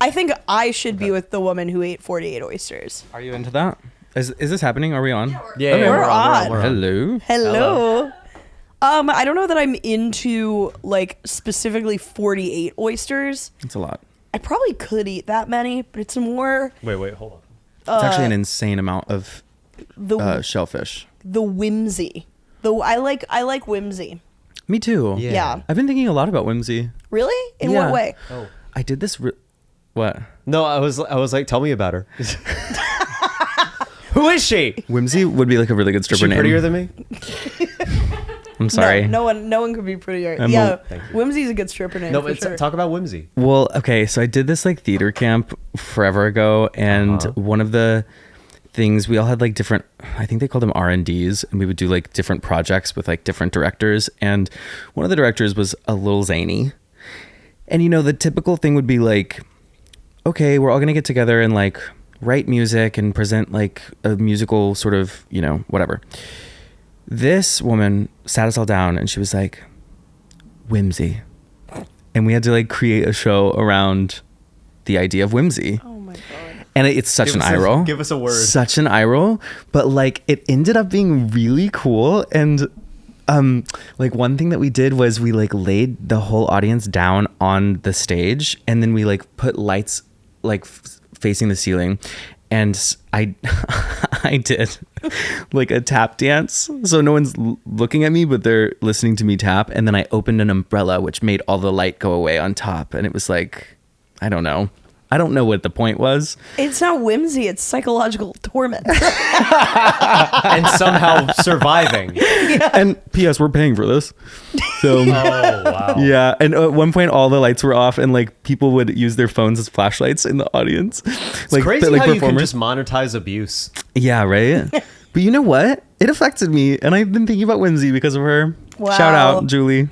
I think I should be with the woman who ate 48 oysters. Are you into that? Is this happening? Are we on? Yeah, Okay. We're on. Hello. Hello. I don't know that I'm into like specifically 48 oysters. It's a lot. I probably could eat that many, but it's more Wait, hold on. It's actually an insane amount of the shellfish. the whimsy. I like whimsy. Me too. Yeah. I've been thinking a lot about whimsy. Really? In Yeah. what way? Oh. I did this. What? No, I was like, tell me about her. Who is she? Whimsy would be like a really good Is stripper she name. prettier than me? I'm sorry. No one could be prettier. I'm Yeah, Thank you. Whimsy's a good stripper name. No, for but sure. talk about whimsy. Well, okay, so I did this like theater camp forever ago, and one of the things we all had like different, I think they called them R&Ds, and we would do like different projects with like different directors, and one of the directors was a little zany. And you know, the typical thing would be like, okay, we're all gonna get together and like write music and present like a musical sort of, you know, whatever. This woman sat us all down and she was like, whimsy. And we had to like create a show around the idea of whimsy. Oh my god. And it's such Give an us eye roll. give us a word. Such an eye roll. But like it ended up being really cool. And like one thing that we did was we like laid the whole audience down on the stage, and then we like put lights like facing the ceiling, and I did like a tap dance, so no one's looking at me but they're listening to me tap, and then I opened an umbrella which made all the light go away on top, and it was like, I don't know what the point was. It's not whimsy, it's psychological torment. And somehow surviving. And P.S. we're paying for this, so Oh, wow. yeah. And at one point all the lights were off, and like people would use their phones as flashlights in the audience. It's crazy how you can just monetize abuse. Yeah, right. But you know what? It affected me, and I've been thinking about whimsy because of her. Wow. Shout out, Julie.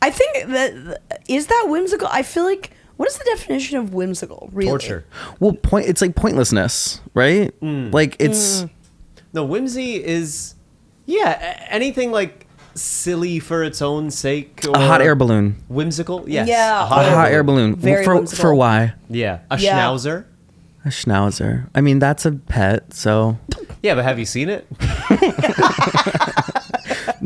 I think is that whimsical? I feel like, what is the definition of whimsical? Really? Torture. Well, it's like pointlessness, right? Like it's No, whimsy is, anything like silly for its own sake. Or a hot air balloon. Whimsical? Yes. Yeah. A hot, A hot air balloon. Very for whimsical. why? Yeah. A Yeah. schnauzer? A schnauzer. I mean, that's a pet, so Yeah, but have you seen it?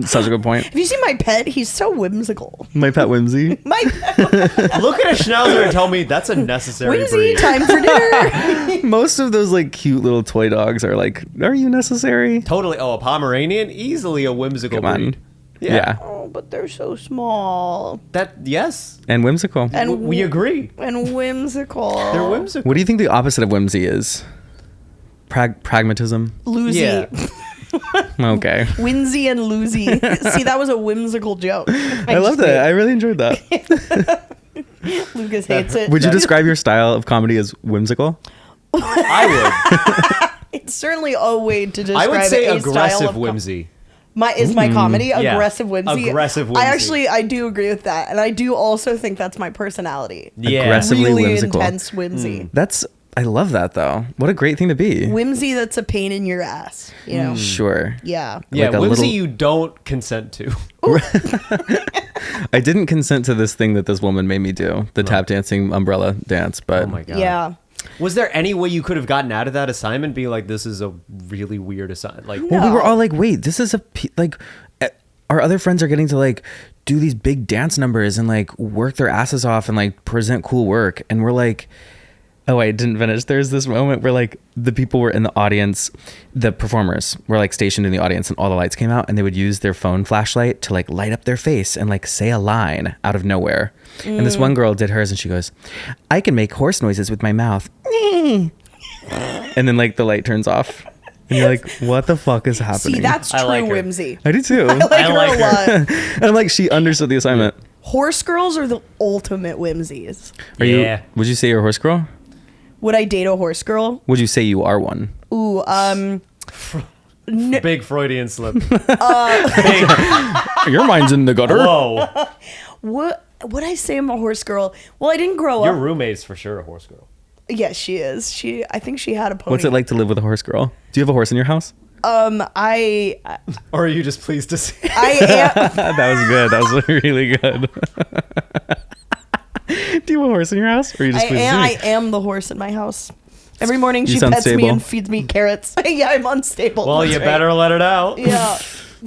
such a good point. Have you seen my pet? He's so whimsical. My pet whimsy. My Look at a schnauzer and tell me that's a necessary whimsy, breed. time for dinner. Most of those like cute little toy dogs are like, are you necessary? Totally. Oh, a Pomeranian? Easily a whimsical Come on. breed. Yeah. Oh, but they're so small Yes. And whimsical. and We agree. and whimsical. They're whimsical. What do you think the opposite of whimsy is? Pragmatism. Loosey. Yeah. Okay. Whimsy and loosey. See, that was a whimsical joke. I love that. I really enjoyed that. Lucas hates it. Would you describe your style of comedy as whimsical? I It's certainly a way to would. describe I would say a style aggressive of whimsy. My comedy Yeah. aggressive whimsy. Aggressive whimsy. I do agree with that, and I do also think that's my personality. Yeah. Aggressive. Aggressively Really whimsical. intense whimsy. I love that though. What a great thing to be. Whimsy that's a pain in your ass. You know. Sure. Yeah. Yeah, Like a whimsy little- you don't consent to. I didn't consent to this thing that this woman made me do, the tap dancing umbrella dance, but Oh my god. Yeah. Was there any way you could have gotten out of that assignment being like, this is a really weird assignment? Like, well, we were No. all like, wait, this is our other friends are getting to like do these big dance numbers and like work their asses off and like present cool work. And we're like, oh, I didn't finish. There's this moment where like the people were in the audience, the performers were like stationed in the audience, and all the lights came out, and they would use their phone flashlight to like light up their face and like say a line out of nowhere. And this one girl did hers, and she goes, I can make horse noises with my mouth. And then like the light turns off. And you're like, what the fuck is happening? See, that's I true like her. whimsy. I do too. I like I her like a lot. And I'm like, she understood the assignment. Horse girls are the ultimate whimsies. Yeah. Would you say you're a horse girl? Would I date a horse girl? Would you say you are one? Ooh, big Freudian slip. Your mind's in the gutter. Whoa. what would I say I'm a horse girl? Well, I didn't grow Your up. roommate's for sure a horse girl. Yes, she is. I think she had a pony. What's it like to live with a horse girl? Do you have a horse in your house? I Or are you just pleased to see? am. That was good. That was really good. Do you have a horse in your house, or you just I am the horse in my house. Every morning she sound pets me stable. and feeds me carrots. Yeah, I'm unstable. Well, that's you right. better let it out. Yeah.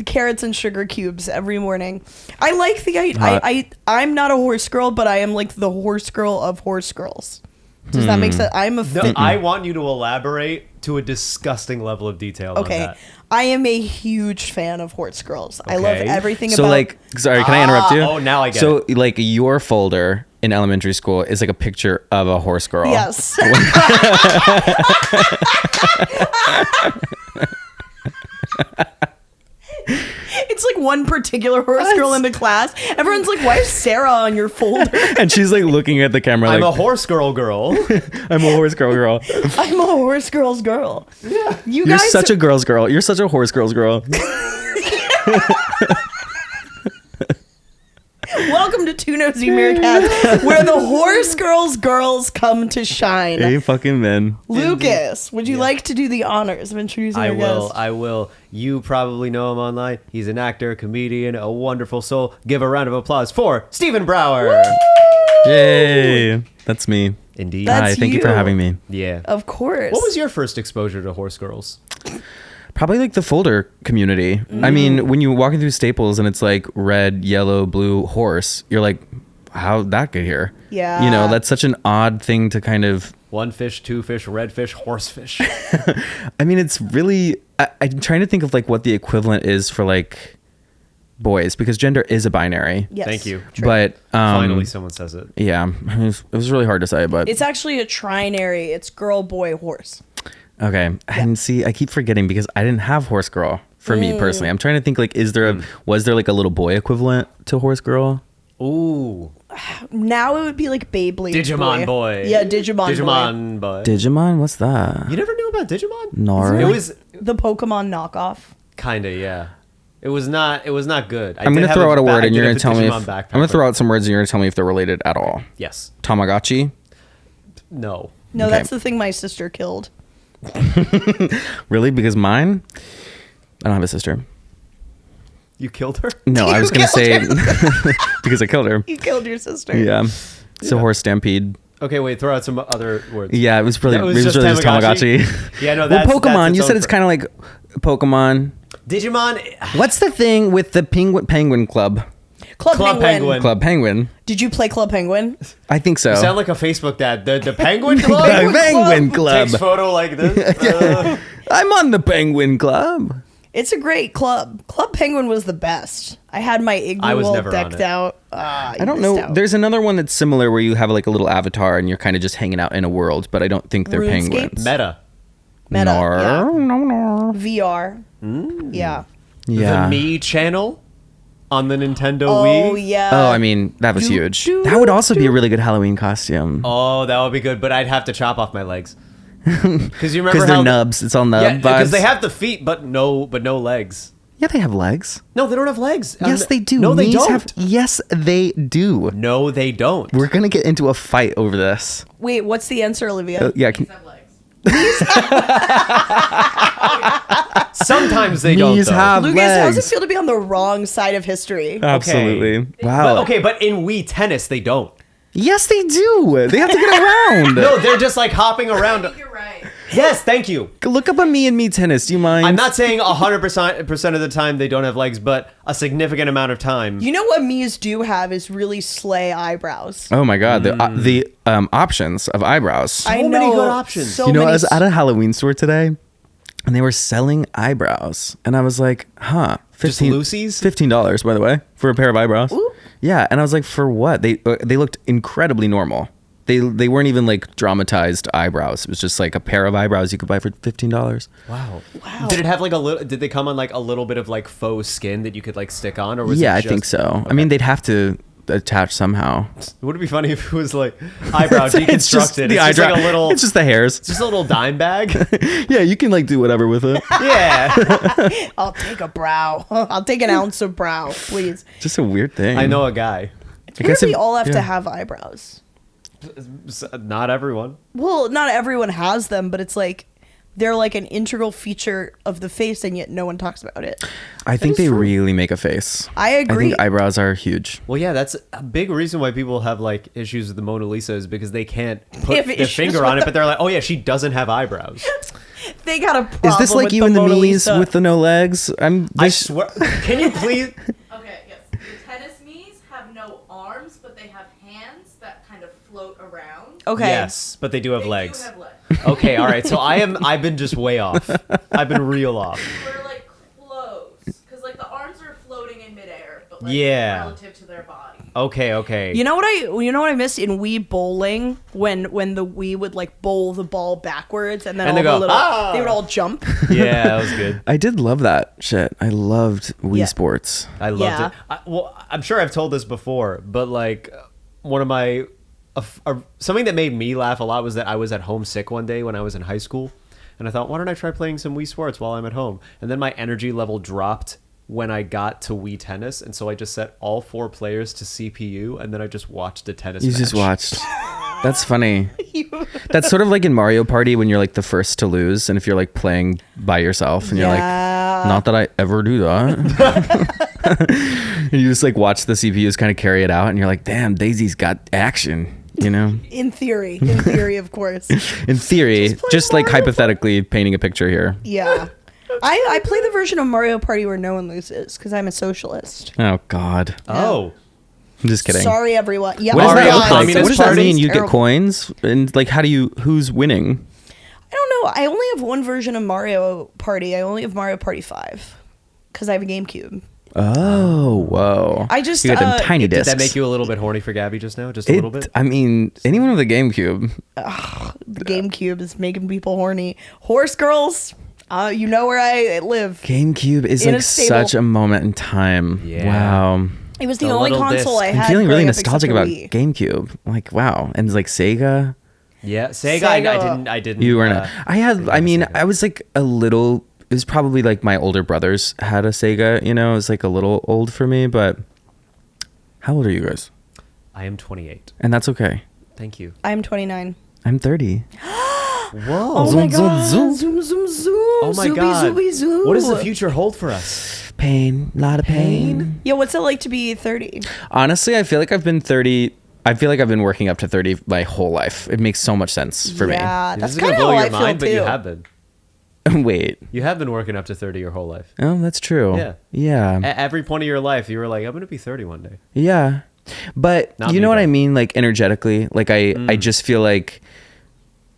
Carrots and sugar cubes every morning. I like the Hot. I'm not a horse girl, but I am like the horse girl of horse girls. Does that make sense? I'm a No, I want you to elaborate to a disgusting level of detail on okay. that. I am a huge fan of horse girls. I love Okay. everything So about like, sorry, can I interrupt you? Oh, now I get So like your folder in elementary school is like a picture of a horse girl. Yes. It's like one particular horse girl in the class. Everyone's like, "Why is Sarah on your folder?" And she's like looking at the camera I'm like, a horse girl. I'm a horse girl. I'm a horse girl's girl. Yeah. You You're guys such a girl's girl. You're such a horse girl's girl. Welcome to Two Nosy Meerkats, where the horse girls come to shine. Hey, fucking men. Lucas, would you like to do the honors of introducing I our will. guest? I will. You probably know him online. He's an actor, comedian, a wonderful soul. Give a round of applause for Stephen Brower. Yay. That's me. Indeed. That's Hi, thank you for you. having me. Yeah. Of course. What was your first exposure to horse girls? Probably like the folder community. I mean, when you're walking through Staples and it's like red, yellow, blue horse, you're like, how'd that get here? Yeah. You know, that's such an odd thing to kind of, One fish, two fish, red fish, horse fish. I mean, it's really, I'm trying to think of like what the equivalent is for like boys, because gender is a binary. Yes. Thank you. True. But Finally, someone says it. yeah, I mean, it was really hard to say, but It's actually a trinary. It's girl, boy, horse. okay. And see, I keep forgetting because I didn't have horse girl for me personally. I'm trying to think like, was there like a little boy equivalent to horse girl? Ooh. Now it would be like Beyblade Digimon boy. Yeah, Digimon boy. Digimon boy. Digimon? What's that? You never knew about Digimon? Nora? It was The Pokemon knockoff. kinda, yeah. It was not good. I'm going to throw out a word and you're going to tell me if, I'm I'm going to throw out some words and you're going to tell me if they're related at all. Yes. Tamagotchi? No. No, Okay. that's the thing my sister killed. Really? Because mine? I don't have a sister. You killed her? No, I You was going to killed say because I killed her. You killed your sister. Yeah. It's a horse stampede. Okay, wait, throw out some other words. Yeah, it was really, That it was was just really just Tamagotchi? Tamagotchi. Yeah, no, Well, that's Pokemon, you its said own it's kind of like Pokemon. Digimon. What's the thing with the Penguin Club? Club, Club Penguin. Penguin. Club Penguin. Did you play Club Penguin? I think so. You sound like a Facebook dad. The Penguin Club? Penguin Club. Takes photo like this. I'm on the Penguin Club. It's a great club. Club Penguin was the best. I had my igloo I was all never on decked it. out. I don't know. There's another one that's similar where you have like a little avatar and you're kind of just hanging out in a world, but I don't think they're RuneScape? penguins. Meta. Meta, Nar, yeah. no. VR. Yeah. Yeah. The Me channel on the Nintendo Oh Wii. yeah. Oh, I mean, that was Do, huge. do, That would also be a do. really good Halloween costume. Oh, that would be good, but I'd have to chop off my legs. Because you remember Because they're how nubs. It's all nub Yeah, because vibes. they have the feet, but no legs. Yeah, they have legs. No, they don't have legs. Yes, they do. No, they Knees don't. have- yes, they do. No, they don't. We're gonna get into a fight over this. Wait, what's the answer, Olivia? Yeah, Sometimes they don't. knees Though. have Lucas, how does it legs. feel to be on the wrong side of history? Absolutely. Wow. But, okay, but in Wii Tennis, they don't. Yes, they do. They have to get around. No, they're just like hopping around. You're right. Yes, thank you. Look up a me and me tennis. Do you mind? I'm not saying 100% of the time they don't have legs, but a significant amount of time. You know what Mia's do have is really slay eyebrows. Oh my god, the options of eyebrows. I So many know, good options. So you know, many I was at a Halloween store today, and they were selling eyebrows, and I was like, "Huh, Just Lucy's? $15, by the way, for a pair of eyebrows." Ooh. Yeah, and I was like, "For what?" They looked incredibly normal. They weren't even like dramatized eyebrows. It was just like a pair of eyebrows you could buy for $15. Wow. Wow. Did it have like a little? Did they come on like a little bit of like faux skin that you could like stick on, or was Yeah, it I just, think so. Okay. I mean, they'd have to attach somehow. Would it be funny if it was like eyebrow It's just deconstructed? the It's just eyebrow. like a little. It's just the hairs. just a little dime bag. Yeah, you can like do whatever with it. Yeah. I'll take a brow. I'll take an ounce of brow, please. Just a weird thing. I know a guy. It's I weird guess we if- all have yeah. to have eyebrows. Not everyone. Well, not everyone has them, but it's like they're like an integral feature of the face, and yet no one talks about it. I think they really make a face. I agree. I think eyebrows are huge. Well, yeah, that's a big reason why people have like issues with the Mona Lisa is because they can't They put have their issues finger with on it, the- but they're like, oh yeah, she doesn't have eyebrows. They got a problem. Is this like with you and the Mona Mies Lisa. with the no legs? I swear. Can you please? Okay, yes. The tennis Mies have no arms, but they have hands that kind of float around. Okay. Yes, but they do have They legs. do have legs. Okay, all right. So I've been just way off. I've been real off. We're like close, because like the arms are floating in midair, but like Yeah. relative to their body. Okay. You know what I missed in Wii bowling when the Wii would like bowl the ball backwards and then And all they go, the little "Ah!" they would all jump. Yeah, that was good. I did love that shit. I loved Wii Yeah. Sports. I loved Yeah. it. Well, I'm sure I've told this before, but like one of my something that made me laugh a lot was that I was at home sick one day when I was in high school, and I thought, why don't I try playing some Wii Sports while I'm at home? And then my energy level dropped when I got to Wii Tennis, and so I just set all 4 players to CPU, and then I just watched a tennis You match. just watched. That's funny. That's sort of like in Mario Party when you're like the first to lose, and if you're like playing by yourself, and you're like, not that I ever do that. And you just like watch the CPUs kind of carry it out, and you're like, damn, Daisy's got action. You know, In theory, of course. in theory, play just like Mario hypothetically painting a picture here. Yeah. I play the version of Mario Party where no one loses because I'm a socialist. Oh God, Oh, I'm just kidding. Sorry, everyone. Yeah, What does Mario that look like? Communist What does that Party? mean? You get Terrible. coins, and like, who's winning? I don't know. I only have one version of Mario Party. I only have Mario Party 5 because I have a GameCube. Oh, whoa! I just, you got them tiny did discs. that make you a little bit horny for Gabby just now? Just a little bit? I mean, anyone with a GameCube. The GameCube is making people horny. Horse girls, you know where I live. GameCube is In like a stable. such a moment in time. Yeah. Wow. It was the The only little console disc. I I'm had. feeling really growing up except nostalgic for about Wii. GameCube. Like, wow. And like Sega. Yeah, Sega. Sega. I didn't. You weren't. Sega. I was like a little. It was probably like my older brothers had a Sega. You know, it was like a little old for me. But how old are you guys? I am 28. And that's okay. Thank you. I'm 29. I'm 30. Whoa. Oh Zoom, my zoom, god! zoom. Zoom, zoom, zoom. Oh my Zooby, god. zooby, zoom. What does the future hold for us? Pain, lot of pain. Yeah, what's it like to be 30? Honestly, I feel like I've been 30. I feel like I've been working up to 30 my whole life. It makes so much sense for Yeah, This that's is gonna kind of blow how your I feel mind, too. but you have been. me. Wait. You have been working up to 30 your whole life. Oh, that's true. Yeah. Yeah. At every point of your life, you were like, I'm going to be 30 one day. Yeah. But Not you me, know what though. I mean? Like energetically, like I just feel like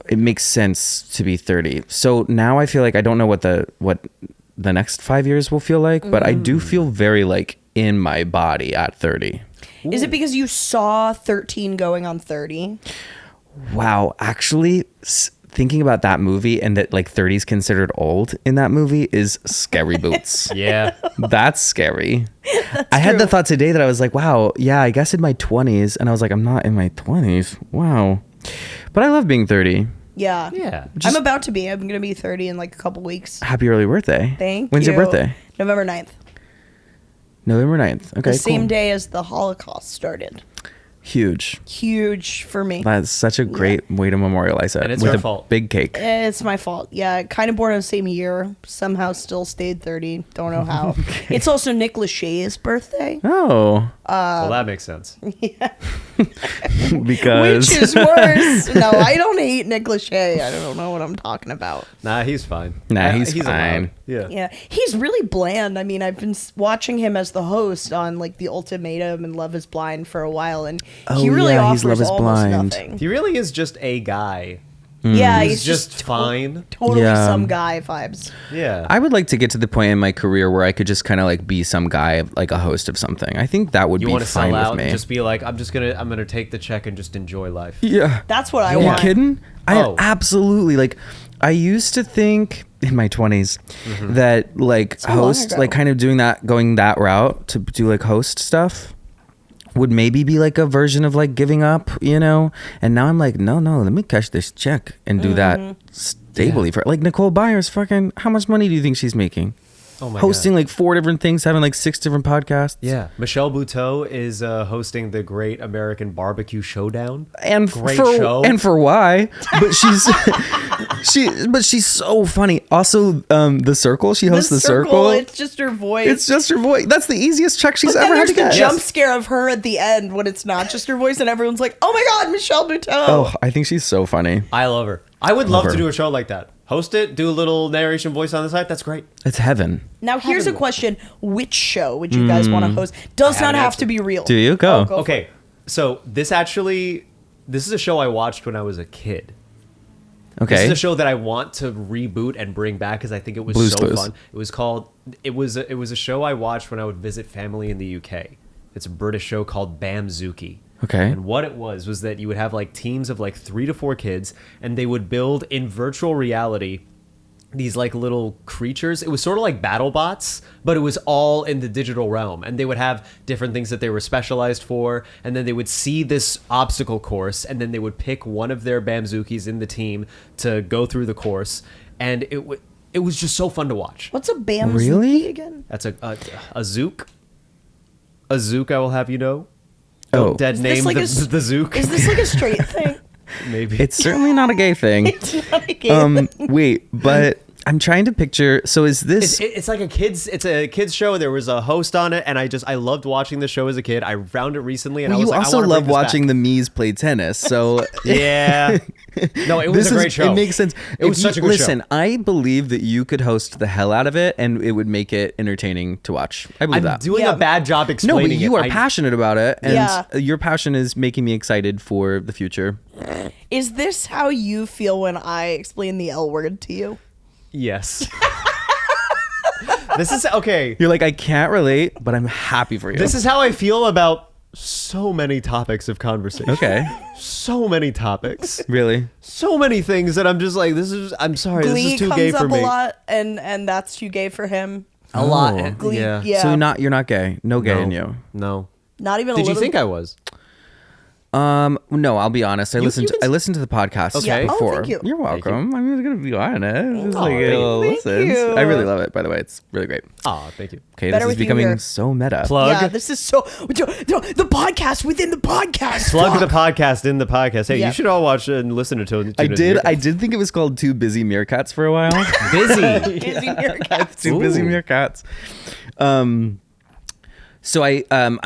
it makes sense to be 30. So now I feel like I don't know what the next 5 years will feel like, but I do feel very like in my body at 30. Is it because you saw 13 going on 30? Wow. Actually, thinking about that movie and that like 30 is considered old in that movie is scary boots. Yeah. That's scary. I had the thought today that I was like, wow, yeah, I guess in my 20s. And I was like, I'm not in my 20s. Wow. But I love being 30. Yeah. Yeah. I'm about to be. I'm going to be 30 in like a couple weeks. Happy early birthday. Thank When's you. your birthday? November 9th. November 9th. Okay, The same cool. day as the Holocaust started. Huge. Huge for me. That's such a great way to memorialize it. And it's with our a fault. big cake. It's my fault. Yeah, kind of born in the same year. Somehow still stayed 30. Don't know how. It's also Nick Lachey's birthday. Oh, Well, that makes sense. because Which is worse. No, I don't hate Nick Lachey. I don't know what I'm talking about. Nah, he's fine. Nah, he's allowed. fine. Yeah. Yeah, he's really bland. I mean, I've been watching him as the host on like The Ultimatum and Love Is Blind for a while, and he Oh, really yeah, he's offers Love Is almost Blind. nothing. He really is just a guy. Yeah, He's he's just fine. Totally Yeah. some guy vibes. Yeah. I would like to get to the point in my career where I could just kind of like be some guy, like a host of something. I think that would You be want to fine sell out with and me. just be like, I'm gonna take the check and just enjoy life. Yeah. That's what I Are you want. kidding? Oh. I absolutely like. I used to think in my 20s that like So long host, ago. like kind of going that route to do like host stuff would maybe be like a version of like giving up, you know? And now I'm like, no, let me cash this check and do that stably for like Nicole Byers. Fucking, how much money do you think she's making? Oh my hosting God. like 4 different things, having like 6 different podcasts. Yeah, Michelle Buteau is hosting the Great American Barbecue Showdown. And Great for show. and for why, but she's so funny. Also, the Circle, she hosts the Circle. It's just her voice. It's just her voice. That's the easiest check she's But ever then had to there's the get. jump scare of her at the end when it's not just her voice and everyone's like, "Oh my God, Michelle Buteau!" Oh, I think she's so funny. I love her. I would love her. to do a show like that. Host it, do a little narration voice on the side. That's great. It's heaven. Now here's a question: which show would you guys want to host? Does I not have an have answer. to be real. Do you go? Go for Okay, so this is a show I watched when I was a kid. This Okay. is a show that I want to reboot and bring back because I think it was Blue's so Clues. fun. It was a show I watched when I would visit family in the UK. It's a British show called Bamzooki. Okay. And what it was that you would have like teams of like 3 to 4 kids, and they would build in virtual reality these like little creatures. It was sort of like battle bots, but it was all in the digital realm, and they would have different things that they were specialized for, and then they would see this obstacle course, and then they would pick one of their Bamzookis in the team to go through the course, and it was just so fun to watch. What's a Bamzooki Really? again? That's a zook. A zook, I will have you know. Oh. Don't dead Is this name like the zook. Is this like a straight thing? Maybe. It's certainly not a gay thing. It's not a game. Wait, but I'm trying to picture. So is this? It's like a kids show. There was a host on it, and I loved watching the show as a kid. I found it recently, and I was You like, also I wanna love bring this watching back. the Mies play tennis. So Yeah. No, it was a great show. It makes sense. It was If such a good listen, show. I believe that you could host the hell out of it, and it would make it entertaining to watch. I believe I'm that. doing Yeah. a bad job No, explaining but you it. are passionate about it, and Yeah. your passion is making me excited for the future. Is this how you feel when I explain the L word to you? Yes. This is okay. You're like, I can't relate, but I'm happy for you. This is how I feel about so many topics of conversation. okay. So many topics. Really? So many things that I'm just like, I'm sorry, this Glee is too comes gay for up me. a lot, and that's too gay for him. A lot. Oh. Glee, Yeah. yeah. So you're not gay. No gay in you. No. Not even a Did you little. think I was? No, I'll be honest. I listened can to the podcast Okay. Oh, before. thank you. You're welcome. I'm gonna be honest. Just like thank a you. little Thank listens. you. I really love it, by the way. It's really great. Oh, thank you. Okay, Better this is with you becoming here. so meta. Plug. Yeah, this is so the podcast within the podcast. Plug the Fuck. podcast in the podcast. Hey, Yeah. you should all watch it and listen to it. I did think it was called Two Busy Meerkats for a while. Busy. Busy Meerkats. Two Busy Ooh. Meerkats. So I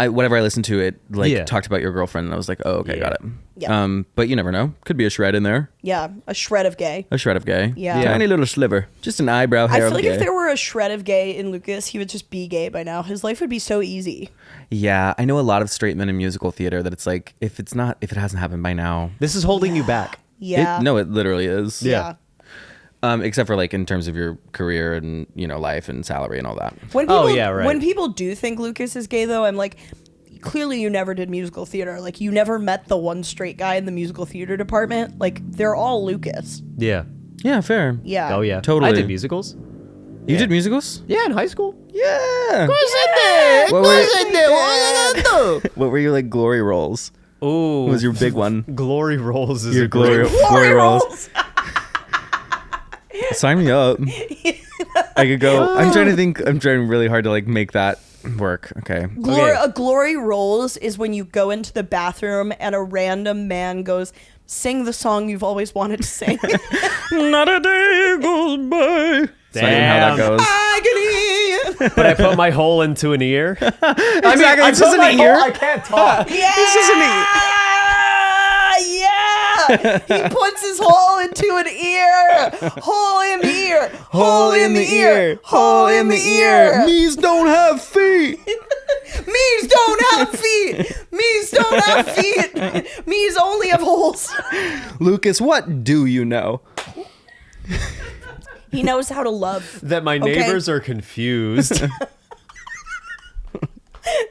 whatever I listened to it Yeah. talked about your girlfriend, and I was like, oh, okay, Yeah. got it. Yeah. But you never know. Could be a shred in there. Yeah, a shred of gay. A shred of gay. Yeah. Tiny little sliver. Just an eyebrow I hair feel of like gay. if there were a shred of gay in Lucas, he would just be gay by now. His life would be so easy. Yeah, I know a lot of straight men in musical theater that it's like if it hasn't happened by now. This is holding you back. Yeah. It literally is. Yeah. Except for like in terms of your career and life and salary and all that. When people, Oh, yeah, right. When people do think Lucas is gay, though, I'm like, clearly you never did musical theater. Like, you never met the one straight guy in the musical theater department. Like, they're all Lucas. Yeah. Yeah, fair. Yeah. Oh yeah. Totally. I did musicals. You did musicals? Yeah, in high school. Yeah. What What were your like glory roles? Ooh. What was your big one? Glory Rolls is Your a great. glory roles. Sign me up. I could go. I'm trying to think. I'm trying really hard to like make that work. Okay. A glory rolls is when you go into the bathroom and a random man goes, sing the song you've always wanted to sing. Not a day goes by. That's not even how that Damn. goes. Agony. But I put my hole into an ear. Exactly. It's just put my an ear. hole- I can't talk. Yeah. It's just an ear. Yeah. He puts his hole into an ear. Hole in the ear. Hole in the ear. Hole in the ear. Knees don't have feet. Me's don't have feet. Me's don't have feet. Me's only have holes. Lucas, what do you know? He knows how to love. That my Okay. neighbors are confused.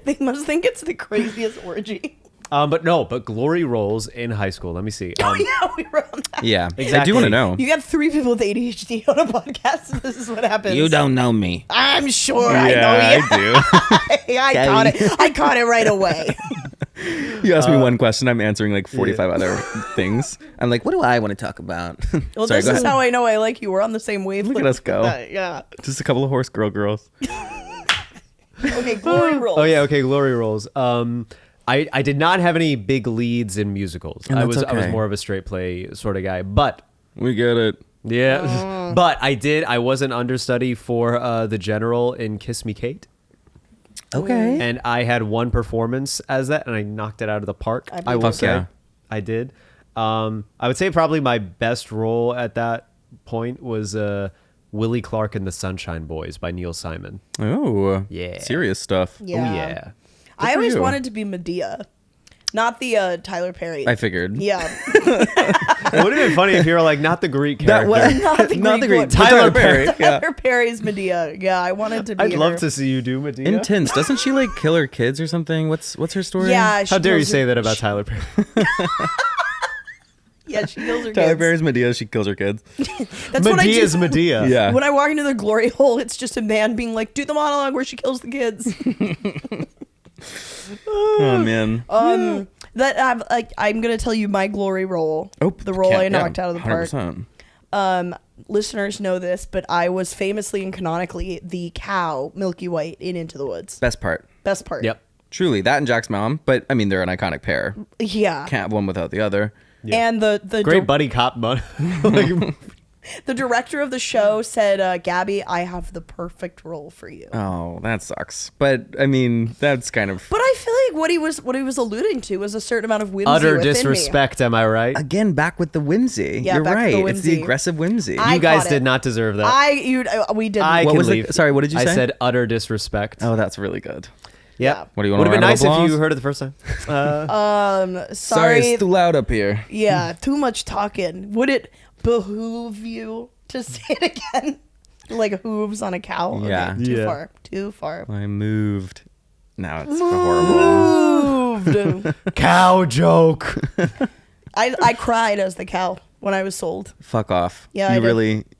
They must think it's the craziest orgy. But Glory Rolls in high school. Let me see. Oh yeah, we were on that. Yeah, I Exactly. do want to know. You got 3 people with ADHD on a podcast, and this is what happens. You don't know me. I'm sure I know you. I do. I caught it. I caught it right away. You ask me one question, I'm answering like 45 other things. I'm like, what do I want to talk about? Well, Sorry, this go is ahead. how I know I like you. We're on the same wavelength. Look at us go. with that, yeah. Just a couple of horse girls. Okay, glory rolls. Oh yeah, okay, glory rolls. I did not have any big leads in musicals. And I that's was okay. more of a straight play sort of guy. But We get it. yeah, but I was an understudy for the general in Kiss Me Kate. Okay. And I had one performance as that, and I knocked it out of the park. I I will Fuck say, yeah. I did. I would say probably my best role at that point was Willie Clark and the Sunshine Boys by Neil Simon. Oh. Yeah. Serious stuff. Yeah. Oh yeah. I for always you. wanted to be Medea, not the Tyler Perry. I figured. Yeah. It would have been funny if you were like not the Greek character. Not the Greek one. Tyler Perry. Yeah. Tyler Perry's Medea. Yeah, I wanted to be I'd her. love to see you do Medea. Intense. Doesn't she like kill her kids or something? What's her story? Yeah. How dare you kills say her- that about Tyler Perry? Yeah, she kills her Tyler kids. Perry's Medea. She kills her kids. That's what I Medea's do. Medea. Yeah. When I walk into the glory hole, it's just a man being like, "Do the monologue where she kills the kids." Oh man. I'm gonna tell you my glory role. Oh, the role can't- I knocked yeah, out of the park. 100%. Listeners know this, but I was famously and canonically the cow, Milky White, in Into the Woods. Best part. Best part. Yep. Truly, that and Jack's mom. But I mean, they're an iconic pair. Yeah. Can't have one without the other. And the Great buddy cop like, the director of the show said, "Gabby, I have the perfect role for you." Oh, that sucks. But I mean, that's kind of But I feel like what he was alluding to was a certain amount of whimsy utter within me. disrespect, am I right? again back with the whimsy. Yeah, You're back with right. the It's the whimsy. aggressive whimsy. I You guys caught did it. not deserve that. We didn't. I What can was it? leave. Sorry, what did you I say? said utter disrespect. Oh, that's really good. Yeah. What do you want? Would have been a round nice of if you applause? heard it the first time. Sorry, Sorry. it's too loud up here. Yeah, too much talking. Would it behoove you to say it again? Like hooves on a cow? Okay, Yeah. too Yeah. far. Too far. I moved. Now it's horrible. Moved. Cow joke. I cried as the cow when I was sold. Fuck off. Yeah, I you did.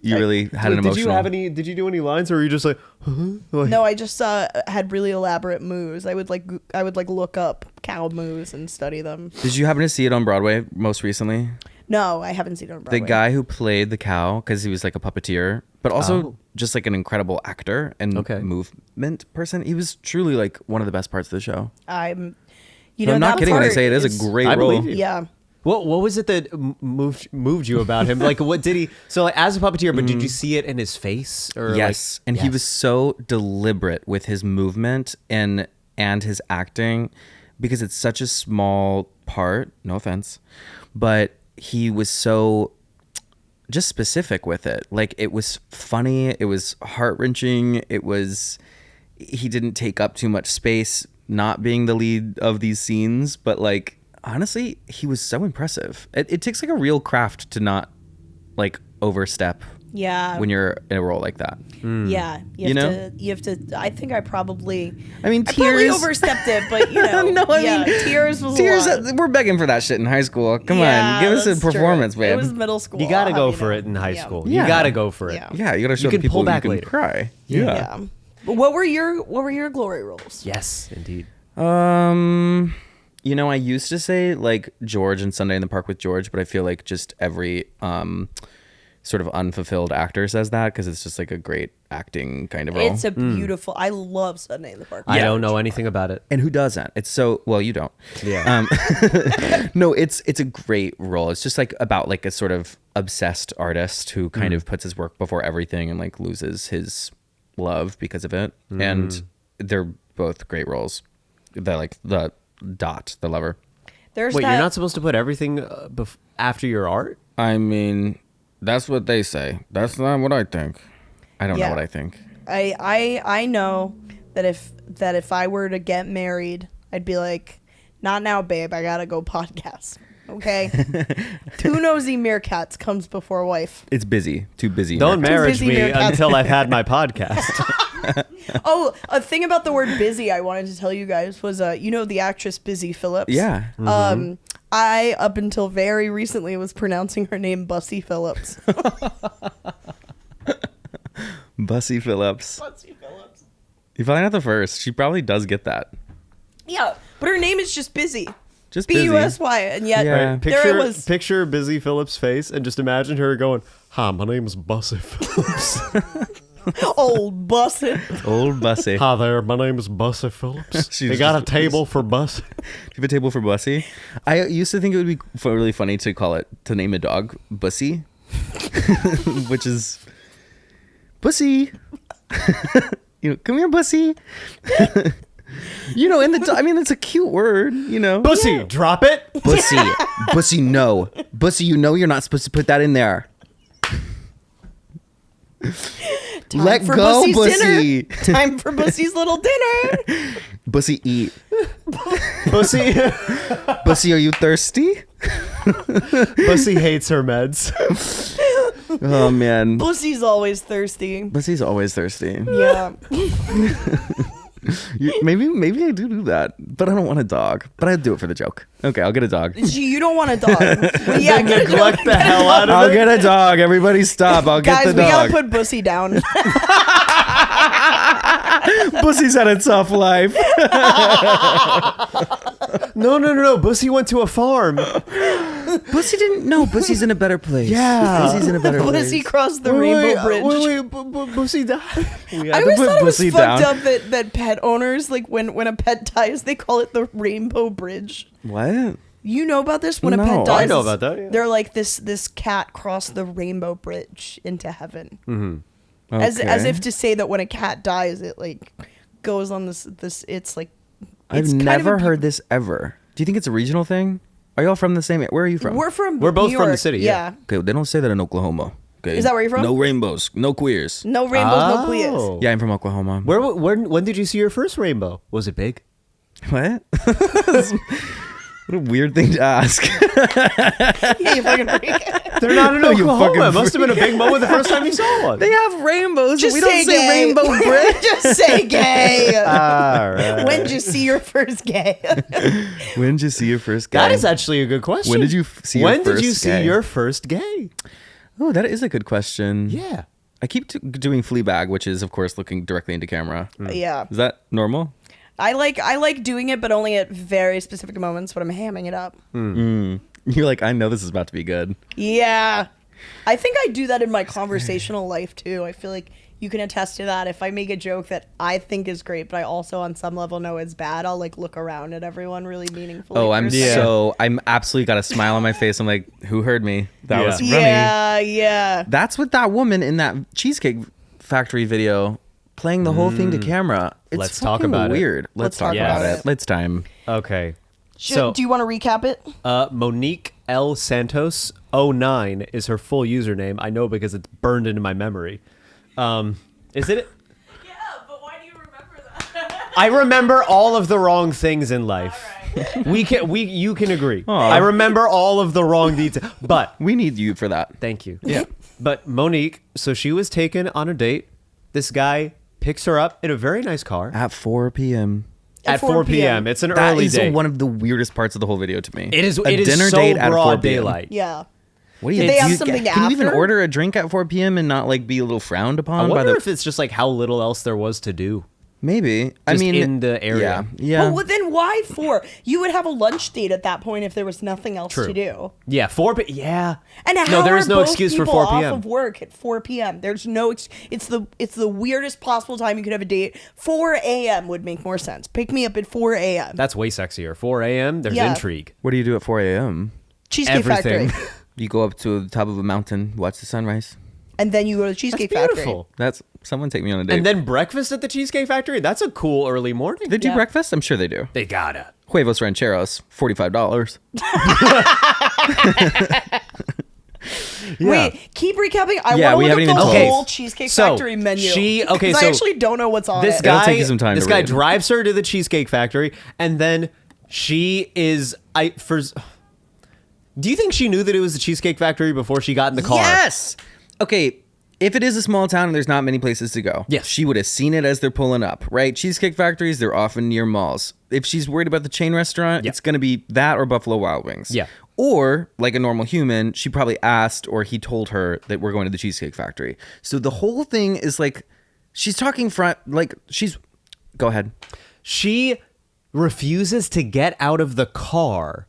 really had an emotional. Did you do any lines, or were you just like, like No, I just had really elaborate moos. I would look up cow moos and study them. Did you happen to see it on Broadway most recently? No, I haven't seen it on Broadway. The guy who played the cow, because he was like a puppeteer, but also just like an incredible actor and Okay. movement person. He was truly like one of the best parts of the show. I'm I'm not that kidding when I part say it is a great I role. believe you. Yeah. What was it that moved you about him? Like, what did he? So, like, as a puppeteer, but did you see it in his face? Or Yes, like, and he was so deliberate with his movement and his acting because it's such a small part. No offense, but he was so just specific with it. Like it was funny, it was heart-wrenching, he didn't take up too much space not being the lead of these scenes, but like honestly, he was so impressive. It takes like a real craft to not like overstep Yeah. when you're in a role like that. Yeah. You know? You have to. I think I probably. I mean, I probably tears. overstepped it, but you know. No, I yeah, mean, tears was Tears. a lot. We're begging for that shit in high school. Come Yeah, on, give us a that's true. performance, babe. It was middle school. You got to I'll go have for know. it in high Yeah. school. Yeah. You got to go for it. Yeah. Yeah, you got to show You the can people pull back you can later. cry. Yeah. But what were your glory roles? Yes, indeed. You know, I used to say like George and Sunday in the Park with George, but I feel like just every sort of unfulfilled actor says that because it's just like a great acting kind of role. It's a beautiful. I love Sunday in the Park. I don't know anything about it. And who doesn't? It's so well, you don't. Yeah. No, it's a great role. It's just like about like a sort of obsessed artist who kind of puts his work before everything and like loses his love because of it. And they're both great roles. They're like the lover. There's Wait, that, you're not supposed to put everything after your art? I mean, that's what they say. That's not what I think. I don't know Yeah. what I think. I know that if I were to get married, I'd be like, not now, babe. I gotta go podcast. Okay. 2 nosy meerkats comes before wife. It's busy. Too busy. Don't Mark. marriage busy me meerkats. until I've had my podcast. Oh, a thing about the word busy I wanted to tell you guys was, you know, the actress Busy Phillips. Yeah. I up until very recently was pronouncing her name Bussy Phillips. Bussy Phillips. Bussy Phillips. You're probably not the first. She probably does get that. Yeah, But her name is just Busy. Just Busy. B-U-S-Y. And yet, Yeah. Right. there it was. Picture Busy Phillips' face and just imagine her going, "Hi, my name is Bussy Phillips." Old Bussy. Old Bussy. Hi there, my name is Bussy Phillips. She's You got a just- table for Bussy? Do you have a table for Bussy? I used to think it would be really funny to name a dog Bussy, which is Bussy. Come here, Bussy. It's a cute word, Bussy, drop it. Bussy. Bussy, no. Bussy, you're not supposed to put that in there. Let for go, Bussy's Bussy. dinner. Time for Bussy's little dinner. Bussy, eat. Bussy, Bussy, are you thirsty? Bussy hates her meds. Oh, man. Bussy's always thirsty. Bussy's always thirsty. Yeah. Maybe I do that, but I don't want a dog. But I'd do it for the joke. Okay, I'll get a dog. You don't want a dog. Well, yeah, Then neglect the hell out of I'll it. get a dog. Everybody stop. I'll Guys, get the we dog. gotta put Bussy down. Bussy's had a tough life. No. Bussy went to a farm. Bussy didn't. No, Bussy's in a better place. Yeah. Bussy's in a better place. Bussy crossed the Rainbow Bridge. Wait, Bussy died. I always put thought it was Bussy fucked down. up that pet owners, like when a pet dies, they call it the Rainbow Bridge. What? You know about this? When a No. pet dies, I know about that, yeah. They're like this cat crossed the Rainbow Bridge into heaven, Mm-hmm. as Okay. if to say that when a cat dies, it like goes on this. It's like I've it's kind of never a- heard this ever. Do you think it's a regional thing? Are y'all from the same? Where are you from? We're both New from the York. city, yeah. Okay, they don't say that in Oklahoma. Okay. Is that where you're from? No rainbows, no queers. No rainbows, no queers. Oh. Yeah, I'm from Oklahoma. When did you see your first rainbow? Was it big? What? What a weird thing to ask. Yeah, you fucking freak. They're not in No, you Oklahoma. fucking It must have been a big moment the first time you saw one. They have rainbows, Just but we don't say say gay. Rainbow Bridge. Just say gay. All right. When did you see your first gay? When did you see your first guy? That is actually a good question. When did you see your When did first you see gay? your first gay? Oh, that is a good question. Yeah. I keep doing Fleabag, which is, of course, looking directly into camera. Yeah. Is that normal? I like doing it, but only at very specific moments when I'm hamming it up. You're like, I know this is about to be good. Yeah. I think I do that in my conversational life too. I feel like you can attest to that. If I make a joke that I think is great, but I also on some level know it's bad, I'll like look around at everyone really meaningfully. Oh, for a second. I'm absolutely got a smile on my face. I'm like, who heard me? That Yeah. was Remy. Yeah. That's what that woman in that Cheesecake Factory video playing the whole thing to camera. It's Let's talk fucking about it. weird. Let's talk about about it. Let's time. Okay. Do you want to recap it? Monique L. Santos 09 is her full username. I know because it's burned into my memory. Is it? Yeah, but why do you remember that? I remember all of the wrong things in life. You can agree. Aw. I remember all of the wrong details. But We need you for that. thank you. Yeah. But Monique, so she was taken on a date. This guy picks her up in a very nice car At 4 p.m. at 4 p.m. It's an That early is date. one of the weirdest parts of the whole video to me. It is. A It is dinner so date at 4 broad p.m. daylight. Yeah. What do you Did they do have you- something Can you even after? order a drink at 4 p.m. and not like be a little frowned I upon by wonder the? if it's just like how little else there was to do. Maybe. I Just mean, in the area. Yeah. Well, then why 4? You would have a lunch date at that point if there was nothing else True. to do. Yeah, 4 p.m. Yeah. And how No, there are is no both excuse for people 4 p.m. off of work at 4 p.m. There's no. It's the weirdest possible time you could have a date. 4 a.m. would make more sense. Pick me up at 4 a.m. That's way sexier. 4 a.m. There's Yeah. intrigue. What do you do at 4 a.m.? Cheesecake Everything. Factory, You go up to the top of a mountain, watch the sunrise. and then you go to the That's Cheesecake beautiful. That's someone take me on a date. And then breakfast at the Cheesecake Factory. That's a cool early morning. they do Yeah. breakfast. I'm sure they do. They gotta. Huevos rancheros, $45. Factory. Wait, keep recapping. I Yeah, we want to haven't look even at the told. Okay, whole Cheesecake so Factory menu. okay, 'Cause so I actually don't know what's on This it. It'll guy, take you some time this to guy read. drives her to the Cheesecake Factory, and then she is. Do you think she knew that it was the Cheesecake Factory before she got in the car? Yes. Okay. If it is a small town and there's not many places to go, Yes. she would have seen it as they're pulling up, right? Cheesecake factories, they're often near malls. If she's worried about the chain restaurant, Yeah. it's going to be that or Buffalo Wild Wings. Yeah. Or, like a normal human, she probably asked or he told her that we're going to the Cheesecake Factory. So the whole thing is like, she's talking front, like she's, go ahead. She refuses to get out of the car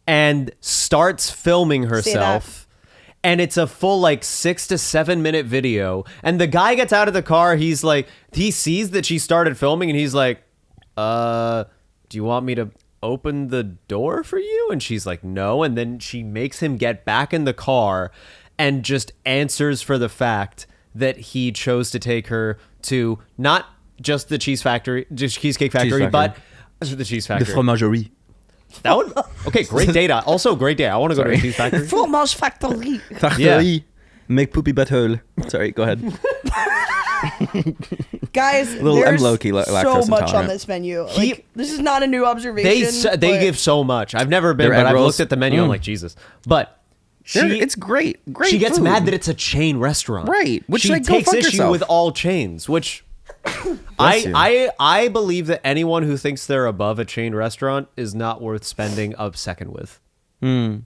and starts filming herself. And it's a full like 6 to 7 minute video. And the guy gets out of the car. He's like, he sees that she started filming and he's like, do you want me to open the door for you? And she's like, no. And then she makes him get back in the car and just answers for the fact that he chose to take her to not just the Cheesecake Factory, but the Cheese Factory. The fromagerie. That would, okay, great data. Also, great data. I want to go to a cheese factory. Fromage factory. Factory. Make poopy butthole. Sorry, go ahead. Guys, I'm there's low-key so lactose much on intolerant. this menu. Like, this is not a new observation. They give so much. I've never been, Their but egg I've rolls. looked at the menu. I'm like, Jesus. But It's great. Great. she gets food. mad that it's a chain restaurant. Right, which, she like, go takes fuck issue yourself. with all chains, which Bless you. I believe that anyone who thinks they're above a chain restaurant is not worth spending a second with. The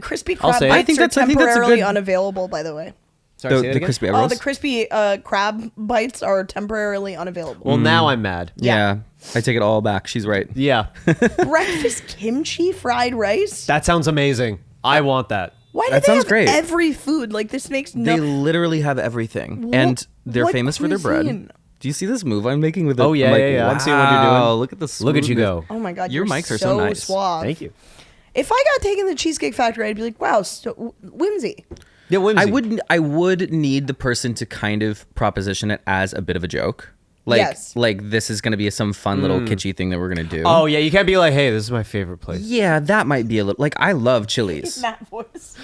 crispy I'll crab say it. bites are I think that's a temporarily good- unavailable, by the way. Sorry, say that The again? crispy egg rolls. The crispy crab bites are temporarily unavailable. Well, now I'm mad. Yeah, I take it all back. She's right. Yeah, Breakfast kimchi fried rice? that sounds amazing. I want that. Why do that they sounds have great. every food? Like, this makes They no... literally have everything, and they're what famous for their cuisine? bread. Do you see this move I'm making with it? Oh, yeah, I'm like, yeah. Wow, I'm seeing what you're doing. Look at this. Look at you go. Oh my God, Your you're mics are so nice. suave. Thank you. If I got taken to the Cheesecake Factory, I'd be like, wow, so whimsy. Yeah, whimsy. I would need the person to kind of proposition it as a bit of a joke. Like, Yes. like this is going to be some fun little kitschy thing that we're going to do. Oh yeah, you can't be like, hey, this is my favorite place. Yeah, that might be a little. Like, I love Chili's. That voice.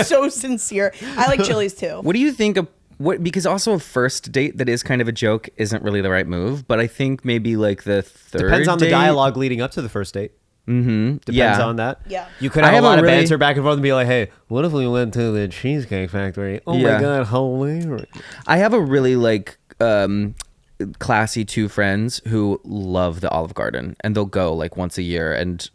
So sincere. I like Chili's too. What do you think of what? Because also a first date that is kind of a joke isn't really the right move. But I think maybe like the third Depends on the date- dialogue leading up to the first date. Mm-hmm. Depends Yeah. on that. Yeah. You could I have a have a lot of really- banter back and forth and be like, hey, what if we went to the Cheesecake Factory? Oh Yeah. my God, hilarious. I have a really like classy two friends who love the Olive Garden, and they'll go like once a year. And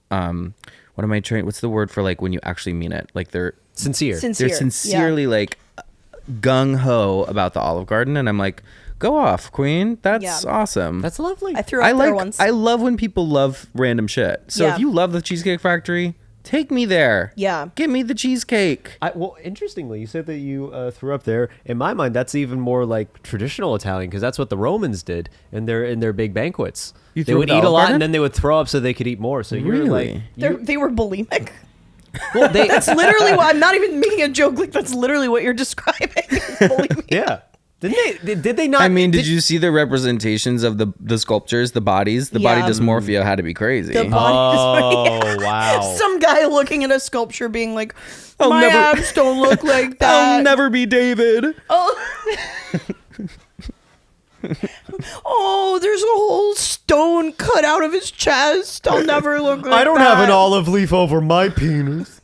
what am I trying? What's the word for like when you actually mean it? Like they're Sincere. Sincere. sincerely like gung ho about the Olive Garden, and I'm like, go off, Queen. That's Yeah. awesome. That's lovely. I threw up there once. I love when people love random shit. So Yeah. if you love the Cheesecake Factory, take me there. Yeah. Give me the cheesecake. Well, interestingly, you said that you threw up there. In my mind, that's even more like traditional Italian because that's what the Romans did in their big banquets. You They threw would up at eat a Olive lot Garden? and then they would throw up so they could eat more. So you're Really? like, They were bulimic. well, they, That's literally what I'm not even making a joke. Like, that's literally what you're describing. Bulimia. yeah. Did they not? I mean, did you see the representations of the sculptures, the bodies? The body Yeah. dysmorphia had to be crazy. The body Oh wow. Some guy looking at a sculpture being like, I'll my never- abs don't look like that. I'll never be David. Oh, there's a whole stone cut out of his chest. I'll never look like that. I don't have an olive leaf over my penis.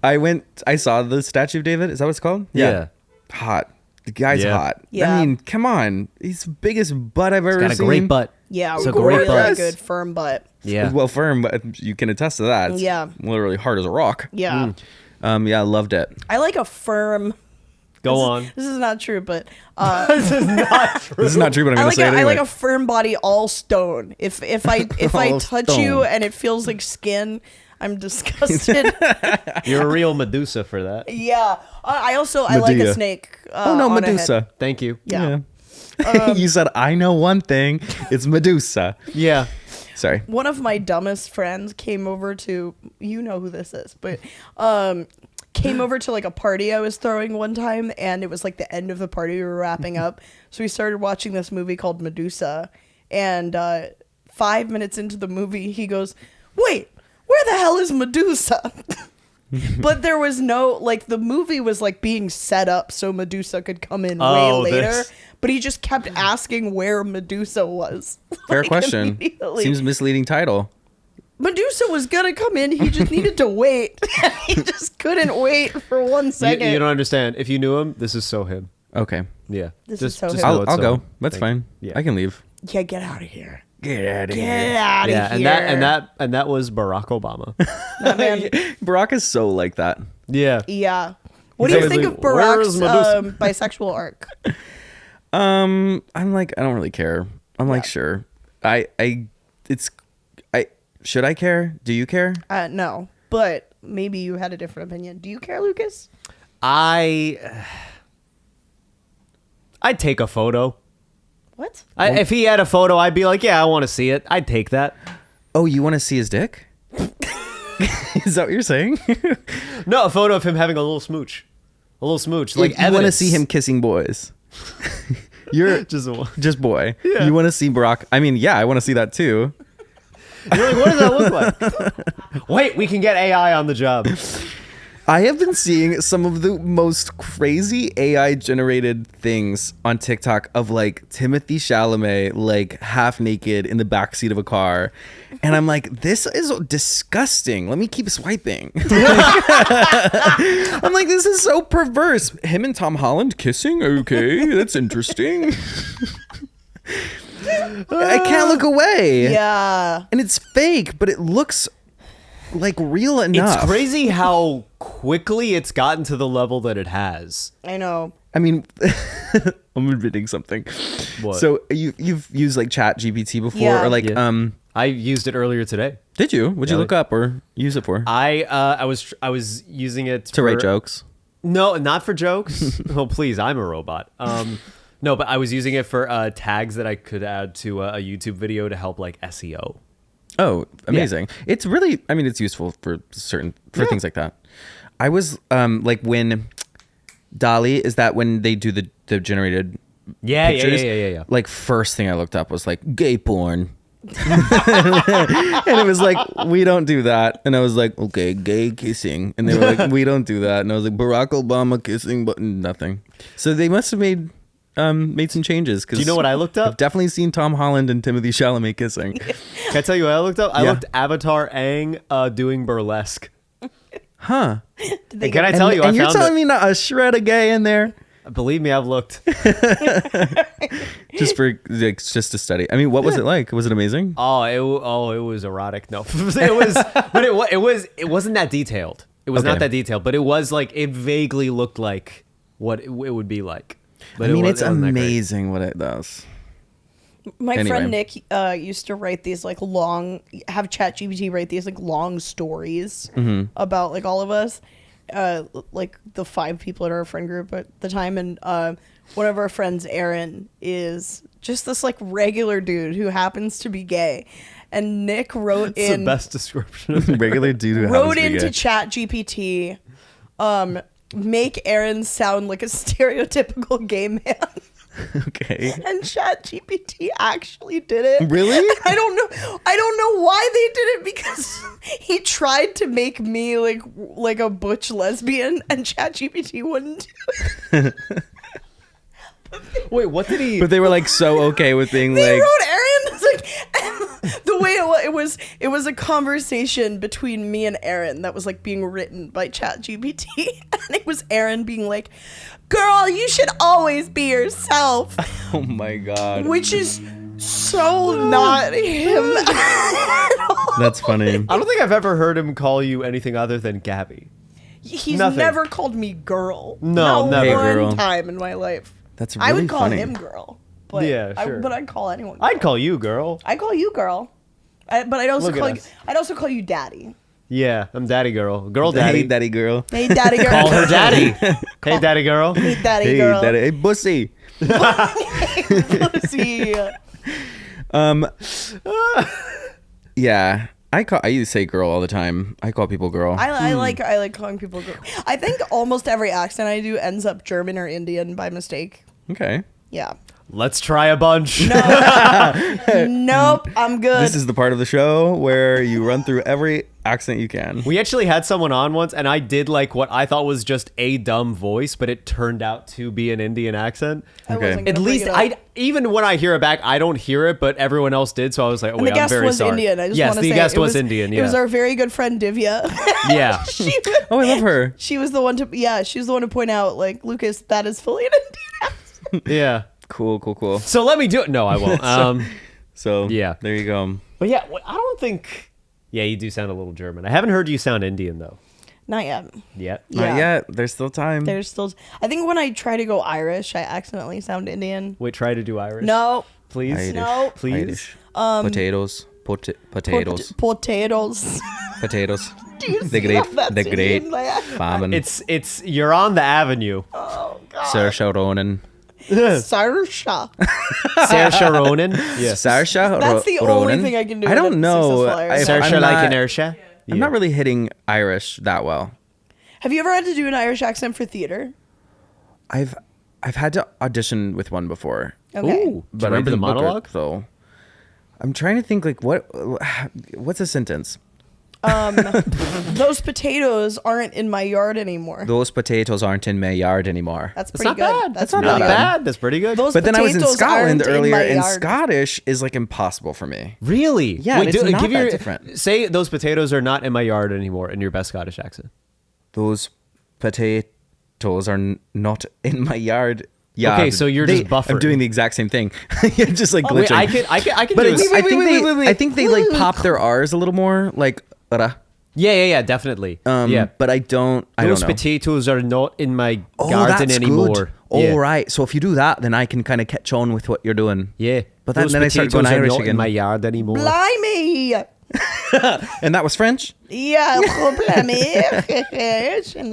I saw the statue of David. Is that what it's called? Yeah. Hot. The guy's Yeah. hot. Yeah. I mean, come on. He's the biggest butt I've ever Got a seen. great butt. Yeah, It's a really great butt. good firm butt. Yeah. Well, firm, but you can attest to that. It's Yeah. literally hard as a rock. Yeah. Yeah, I loved it. I like a firm. Go on. This is not true, but This is not true, but I'm I gonna like say it anyway. I like a firm body, all stone. If I All touch you stone. and it feels like skin, I'm disgusted. You're a real Medusa for that. Yeah. I also I like a Medea. snake. Oh no, on a head. Medusa. Thank you. Yeah. You said I know one thing. It's Medusa. Yeah. Sorry. One of my dumbest friends came over to, you know who this is, but came over to like a party I was throwing one time, and it was like the end of the party, we were wrapping up, so we started watching this movie called Medusa, and 5 minutes into the movie he goes, wait, where the hell is Medusa? But there was no, like, the movie was like being set up so Medusa could come in Oh, way later, this- but he just kept asking where Medusa was. Fair Like, question. immediately. Seems misleading title. Medusa was gonna come in. He just needed to wait. He just couldn't wait for 1 second. You don't understand. If you knew him, this is so him. Okay. Yeah. This is so him. know I'll it's so go. him. That's Thank you. fine. Yeah. I can leave. Yeah, get out of here. Get out of Get out of Yeah, here. and that was Barack Obama. That man. Barack is so like that. Yeah. Yeah. What He's do you always think like, of "Where is Barack's Medusa?" bisexual arc? I'm like, I don't really care. I'm like, sure. Should I care? Do you care? No, but maybe you had a different opinion. Do you care, Lucas? I'd take a photo. What? If he had a photo, I'd be like, yeah, I want to see it. I'd take that. Oh, you want to see his dick? Is that what you're saying? No, a photo of him having a little smooch. A little smooch. Like, you want to see him kissing boys. You're just boy. Yeah. You want to see Barack? I mean, yeah, I want to see that too. You're like, what does that look like? Wait, we can get AI on the job. I have been seeing some of the most crazy AI generated things on TikTok of like Timothy Chalamet like half naked in the backseat of a car. And I'm like, this is disgusting. Let me keep swiping. I'm like, this is so perverse. Him and Tom Holland kissing? Okay, that's interesting. I can't look away. Yeah. And it's fake, but it looks like real enough. It's crazy how quickly it's gotten to the level that it has. I know. I mean, I'm admitting something. What? So you've used like Chat GPT before, Yeah. or like Yeah. I used it earlier today. Did you? What'd you Yeah. look up or use it for? I was using it To write jokes. No, not for jokes. Oh, please, I'm a robot. No, but I was using it for tags that I could add to a YouTube video to help like SEO. Oh, amazing! It's really, I mean, it's useful for things like that. I was like when Dolly, is that when they do the generated pictures? Yeah. Like first thing I looked up was like gay porn. And it was like, we don't do that. And I was like, okay, gay kissing. And they were like, we don't do that. And I was like, Barack Obama kissing, but nothing. So they must have made some changes. Do you know what I looked up? I've definitely seen Tom Holland and Timothy Chalamet kissing. Can I tell you what I looked up? I looked Avatar Aang doing burlesque. Huh. And can I tell you? And I you're found telling me not a shred of gay in there? Believe me, I've looked. Just to study. I mean, what was it like? Was it amazing? It was erotic. No, it wasn't that detailed. It was Okay. not that detailed, but it was like it vaguely looked like what it would be like. But I mean, it it's wasn't that great. amazing what it does. My Anyway. friend Nick used to write these like have ChatGPT write these like long stories about like all of us, like the 5 people in our friend group at the time, and one of our friends, Aaron, is just this like regular dude who happens to be gay, and Nick wrote It's in the best description of it. Regular dude who wrote happens to be into gay. ChatGPT, make Aaron sound like a stereotypical gay man. Okay. And ChatGPT actually did it. Really? I don't know why they did it, because he tried to make me like a butch lesbian, and ChatGPT wouldn't do it. Wait, what did he? But they were like so okay with being They like, wrote Aaron like the way it was a conversation between me and Aaron that was like being written by ChatGPT, and it was Aaron being like, "Girl, you should always be yourself," oh my God. which is so not him. That's funny. I don't think I've ever heard him call you anything other than Gabby. He's Nothing. never called me girl. No, Not never. Hey, one girl. time in my life. That's I really would call funny. him girl. But Yeah, sure. but I'd call anyone. I'd call you girl. I call you girl. But I'd also Look at call you. us. I'd also call you daddy. Yeah, I'm daddy girl. Girl daddy. Hey, daddy girl. Hey, daddy girl. Call her daddy. Hey, daddy girl. Hey, daddy Hey, girl. daddy. Hey, bussy. See, Yeah. I used to say girl all the time. I call people girl. I like calling people girl. I think almost every accent I do ends up German or Indian by mistake. Okay. Yeah. Let's try a bunch. Nope. I'm good. This is the part of the show where you run through every accent you can. We actually had someone on once, and I did like what I thought was just a dumb voice, but it turned out to be an Indian accent. I Okay. wasn't At gonna bring least it up. even when I hear it back, I don't hear it, but everyone else did. So I was like, oh And wait, the I'm guest very was sorry. Indian. I just yes, want to the say guest it was Indian. Yeah, It was our very good friend Divya. yeah. Oh, I love her. She was the one to she was the one to point out like, Lucas, that is fully an Indian accent. Yeah. Cool. So let me do it. No, I won't. So Yeah. there you go. But yeah, I don't think. Yeah, you do sound a little German. I haven't heard you sound Indian though. Not yet. Yet. Yeah. Not yet. There's still time. There's still. I think when I try to go Irish, I accidentally sound Indian. Wait, try to do Irish. No. Please. Irish. No. Please. Irish. Potatoes. Potatoes. Potatoes. Potatoes. Do you The see great, how that's the great Indian land? famine. It's you're on the avenue. Oh God. Saoirse Ronan. Saoirse. Saoirse Ronan. Yes. Saoirse That's the Ronan. only thing I can do I in a don't know. successful Irish If Saoirse I'm like not- inertia. I'm not really hitting Irish that well. Have you ever had to do an Irish accent for theater? I've had to audition with one before. Okay. Ooh, But I remember the didn't book it, monologue? though. I'm trying to think like what's a sentence? Those potatoes aren't in my yard anymore. Those potatoes aren't in my yard anymore. That's That's pretty not good. bad. That's not Not really bad. bad. That's pretty good. Those But then I was in potatoes Scotland aren't in earlier, my and yard. Scottish is like impossible for me. Really? Yeah, it's not that different. Say those potatoes are not in my yard anymore in your best Scottish accent. Those potatoes are not in my yard. Yeah. Okay, so you're just buffering. I'm doing the exact same thing. You're just like Wait, glitching. I can But do it's, it. I think they like pop their R's a little more, like Yeah, definitely. Yeah. But I don't Those know. potatoes are not in my Oh, garden that's anymore. good. Yeah. All right. So if you do that, then I can kind of catch on with what you're doing. Yeah. But those then I started going potatoes are Irish not again. in my yard anymore. Blimey! And that was French. Yeah, blimey.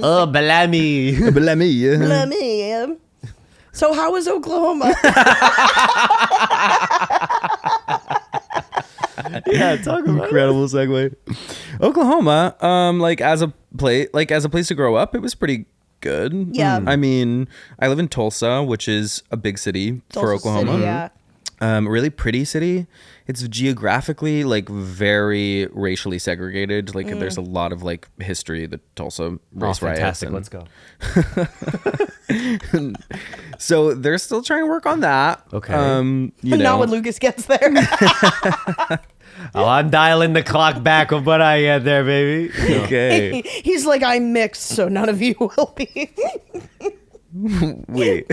Oh, blammy. Blamey. Blimey. So how was Oklahoma? Yeah, talk about it. Incredible segue. Oklahoma, like as a place to grow up, it was pretty good. Yeah. I mean, I live in Tulsa, which is a big city for Tulsa Oklahoma. City, yeah. Really pretty city. It's geographically like very racially segregated. Like there's a lot of like history, the Tulsa race riots. Fantastic. and- Let's go. So they're still trying to work on that. Okay. You know. Not when Lucas gets there. Oh, I'm dialing the clock back of what I had there, baby. Okay. He's like, I'm mixed, so none of you will be. Wait.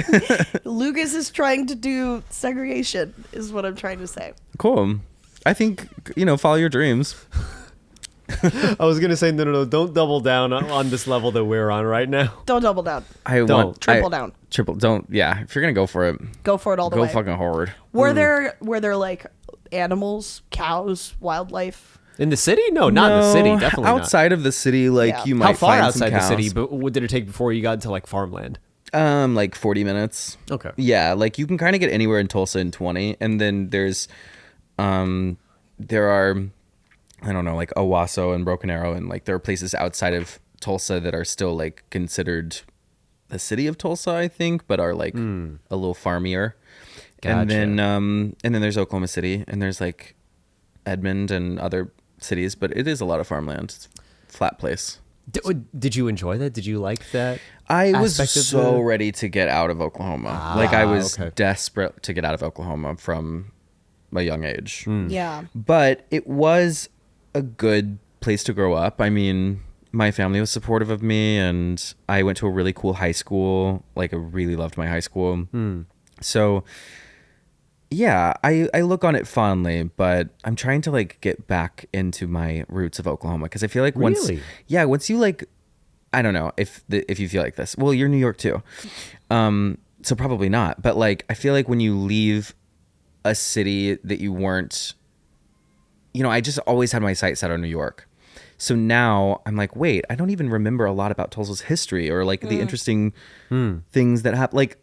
Lucas is trying to do segregation, is what I'm trying to say. Cool. I think, follow your dreams. I was gonna say no. Don't double down on this level that we're on right now. Don't double down. Triple down. Triple. Don't. Yeah. If you're gonna go for it, Go for it all the go way. fucking hard. Were there like animals, cows, wildlife? In the city? No, not in the city. Definitely outside of the city. Like Yeah. you not. might How far find outside some the cows. city? But what did it take before you got into like farmland? Like 40 minutes. Okay. Yeah, like you can kind of get anywhere in Tulsa in 20, and then there are, I don't know, like Owasso and Broken Arrow, and like there are places outside of Tulsa that are still like considered the city of Tulsa, I think, but are like a little farmier. Gotcha. And then there's Oklahoma City, and there's like Edmond and other cities, but it is a lot of farmland. It's a flat place. Did you enjoy that? Did you like that? I was aspect of so the- ready to get out of Oklahoma. Like I was desperate to get out of Oklahoma from a young age. Yeah. But it was a good place to grow up. I mean, my family was supportive of me, and I went to a really cool high school. Like I really loved my high school. So yeah, I look on it fondly, but I'm trying to like get back into my roots of Oklahoma, because I feel like once you like, I don't know if you feel like this. Well, you're New York too, so probably not. But like, I feel like when you leave a city that you weren't, I just always had my sights set on New York. So now I'm like, wait, I don't even remember a lot about Tulsa's history or like the interesting things that happen. Like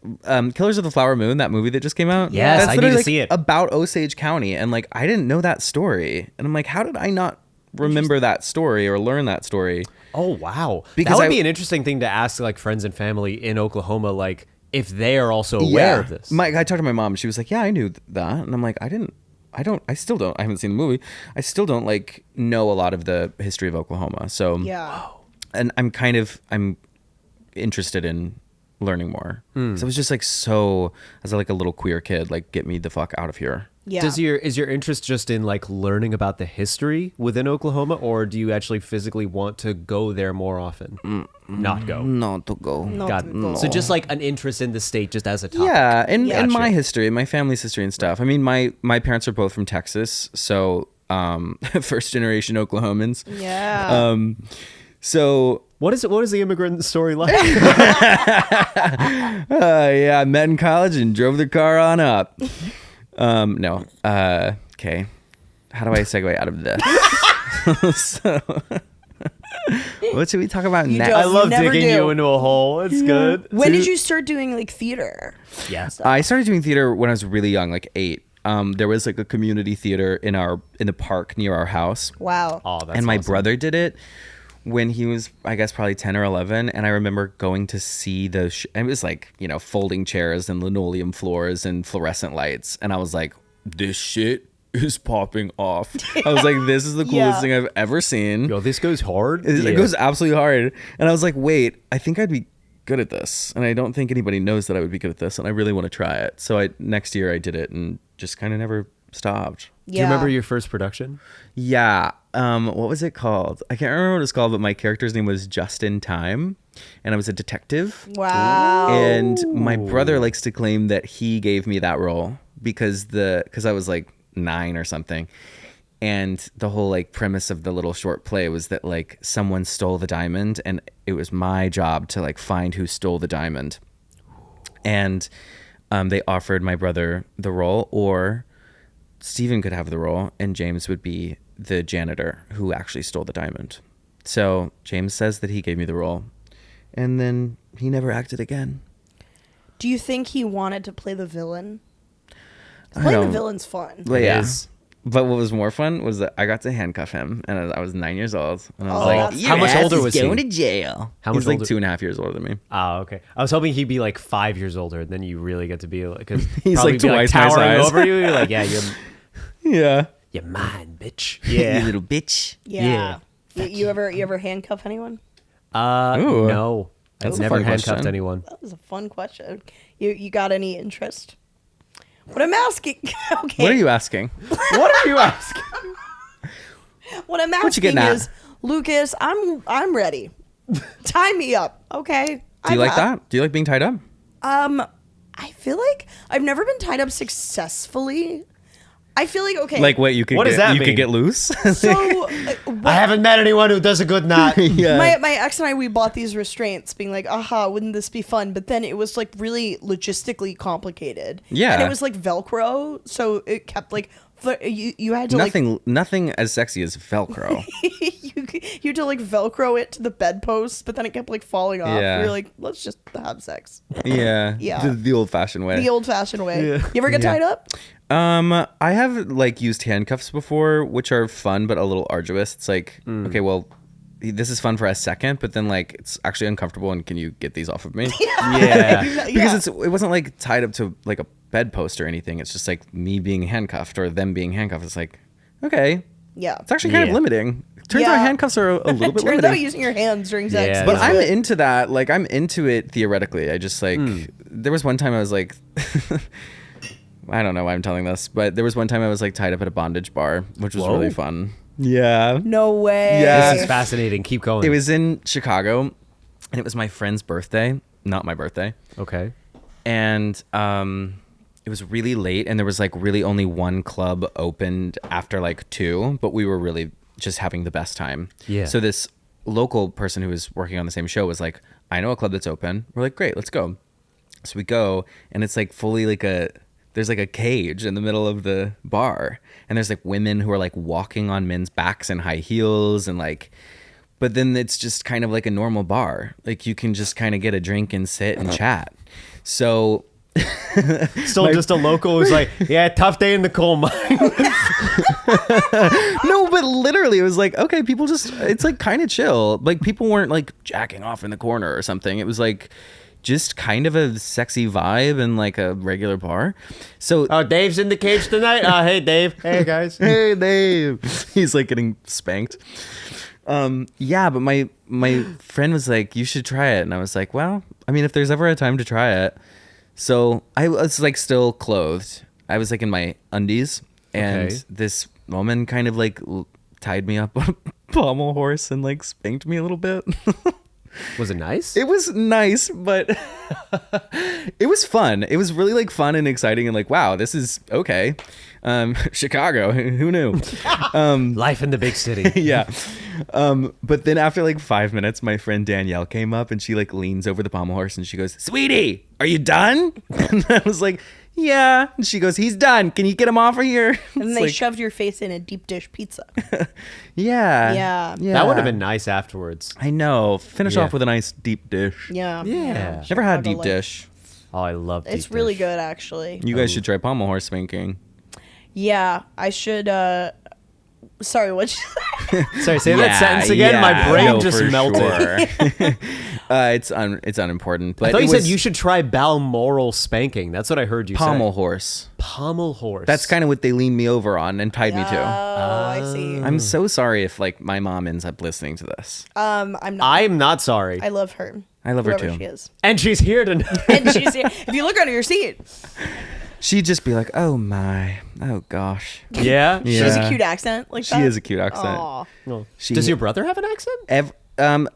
Killers of the Flower Moon, that movie that just came out. Yes, I need to literally, see it. About Osage County. And like, I didn't know that story. And I'm like, how did I not remember that story or learn that story? Oh, wow. Because that would be an interesting thing to ask like friends and family in Oklahoma, like if they are also aware of this. I talked to my mom. She was like, yeah, I knew that. And I'm like, I still don't. I haven't seen the movie. I still don't like know a lot of the history of Oklahoma. So Yeah. and I'm interested in learning more. So it was just like as like a little queer kid, like get me the fuck out of here. Yeah. Is your interest just in like learning about the history within Oklahoma, or do you actually physically want to go there more often? Not go. Not to go. Got it. go. So just like an interest in the state, just as a topic. Yeah, and Gotcha. my history, my family's history and stuff. I mean, my parents are both from Texas, so first generation Oklahomans. Yeah. So What is the immigrant story like? yeah, I met in college and drove the car on up. No. Okay. how do I segue out of this? So, what should we talk about You next? don't. I love Never digging do. you into a hole. It's good. When did you start doing like theater? Yes. I started doing theater when I was really young, like 8. There was like a community theater in the park near our house. Wow. Oh, that's And my awesome. brother did it when he was, I guess, probably 10 or 11. And I remember going to see and it was like, folding chairs and linoleum floors and fluorescent lights. And I was like, this shit is popping off. I was like, this is the coolest Yeah. thing I've ever seen. Yo, this goes hard. It goes absolutely hard. And I was like, wait, I think I'd be good at this. And I don't think anybody knows that I would be good at this. And I really want to try it. So next year I did it and just kind of never stopped. Do you remember your first production? Yeah. What was it called? I can't remember what it's called, but my character's name was Just in Time, and I was a detective. Wow. And my brother likes to claim that he gave me that role because I was like 9 or something. And the whole like premise of the little short play was that like someone stole the diamond, and it was my job to like find who stole the diamond. And they offered my brother the role, or Steven could have the role, and James would be the janitor who actually stole the diamond. So James says that he gave me the role, and then he never acted again. Do you think he wanted to play the villain? I Playing the don't- villain's fun. But It yeah. is. But what was more fun was that I got to handcuff him, and I was 9 years old, and I was Oh, like, that's- How much older was he? Going to jail. How He's much like older? 2.5 years older than me. Oh, okay. I was hoping he'd be like 5 years older, and then you really get to be like, because He's like twice my towering size. over you. You're like, yeah, Yeah. you're mine, bitch. You Yeah. little bitch. Yeah. You ever handcuff anyone? Ooh. No, That's I've a never fun handcuffed question. anyone. That was a fun question. You got any interest? What I'm asking. Okay. What are you asking? What are you asking? What I'm What you asking getting at? is, Lucas, I'm ready. Tie me up, okay? Do you like that? Do you like being tied up? I feel like I've never been tied up successfully. I feel like okay. Like what you could What get, does that you could mean? get loose? so I haven't met anyone who does a good knot. Yeah. my ex and I, we bought these restraints, being like, aha, wouldn't this be fun? But then it was like really logistically complicated. Yeah. And it was like Velcro, so it kept like you had to Nothing as sexy as Velcro. you had to like Velcro it to the bedpost, but then it kept like falling off. Yeah. We were like, let's just have sex Yeah. Yeah. The old-fashioned way. the old-fashioned way. Yeah. You ever get Yeah. tied up? I have like used handcuffs before, which are fun but a little arduous. It's like, okay, well, this is fun for a second, but then like it's actually uncomfortable, and can you get these off of me? Yeah. Because it wasn't like tied up to like a bedpost or anything. It's just like me being handcuffed or them being handcuffed. It's like, okay, Yeah. it's actually kind of Yeah. limiting. Turns Yeah. out handcuffs are a little bit Turns out limiting. using your hands during sex. Yeah. But is I'm good. into that. Like, I'm into it theoretically. I just like, there was one time I was like, I don't know why I'm telling this, but there was one time I was like tied up at a bondage bar, which was Whoa. really fun. Yeah. No way. Yeah. This is fascinating. Keep going. It was in Chicago, and it was my friend's birthday, not my birthday. okay. And it was really late, and there was like really only one club opened after like 2, but we were really just having the best time. Yeah. So this local person who was working on the same show was like, I know a club that's open. We're like, great, let's go. So we go, and it's like fully like there's like a cage in the middle of the bar, and there's like women who are like walking on men's backs in high heels, and like, but then it's just kind of like a normal bar. Like you can just kind of get a drink and sit and chat. So Still just a local who's like, yeah, tough day in the coal mine. no, but literally it was like, okay, people just, it's like kind of chill. Like people weren't like jacking off in the corner or something. It was like just kind of a sexy vibe and like a regular bar. So Oh, Dave's in the cage tonight. Hey, Dave. Hey, guys. hey Dave, he's like getting spanked. Yeah, but my friend was like, you should try it, and I was like, well, I mean, if there's ever a time to try it. So I was like still clothed. I was like in my undies, and Okay. this woman kind of like tied me up on a pommel horse and like spanked me a little bit. Was it nice? It was nice, but it was fun. It was really like fun and exciting and like, wow, this is okay. Chicago. Who knew? Life in the big city. Yeah. But then after like 5 minutes, my friend Danielle came up and she like leans over the pommel horse and she goes, "Sweetie, are you done?" And I was like, "Yeah." And she goes, "He's done. Can you get him off of here?" And It's they like, shoved your face in a deep dish pizza. yeah. Yeah. That would have been nice afterwards. I know. Finish Yeah. off with a nice deep dish. Yeah. Yeah. Never had Chicago deep life. dish. Oh, I love deep It's really dish. good, actually. You guys should try pommel horse spanking. Yeah, I should. Sorry, what? Sorry, say that sentence again. My brain no, just for melted. sure. It's unimportant. But I thought it you said was you should try Balmoral spanking. That's what I heard you pommel say. horse. Pommel horse. That's kind of what they leaned me over on and tied me to. Oh, I see. I'm so sorry if like my mom ends up listening to this. I'm not. I'm not sorry. I love her. I love her Whoever too. she is. And she's here to. And she's here. If you look under your seat, She'd just be like, "Oh my, oh gosh." Yeah. she has Yeah. a cute accent like She that. has a cute accent. Aw. Oh. She- Does your brother have an accent?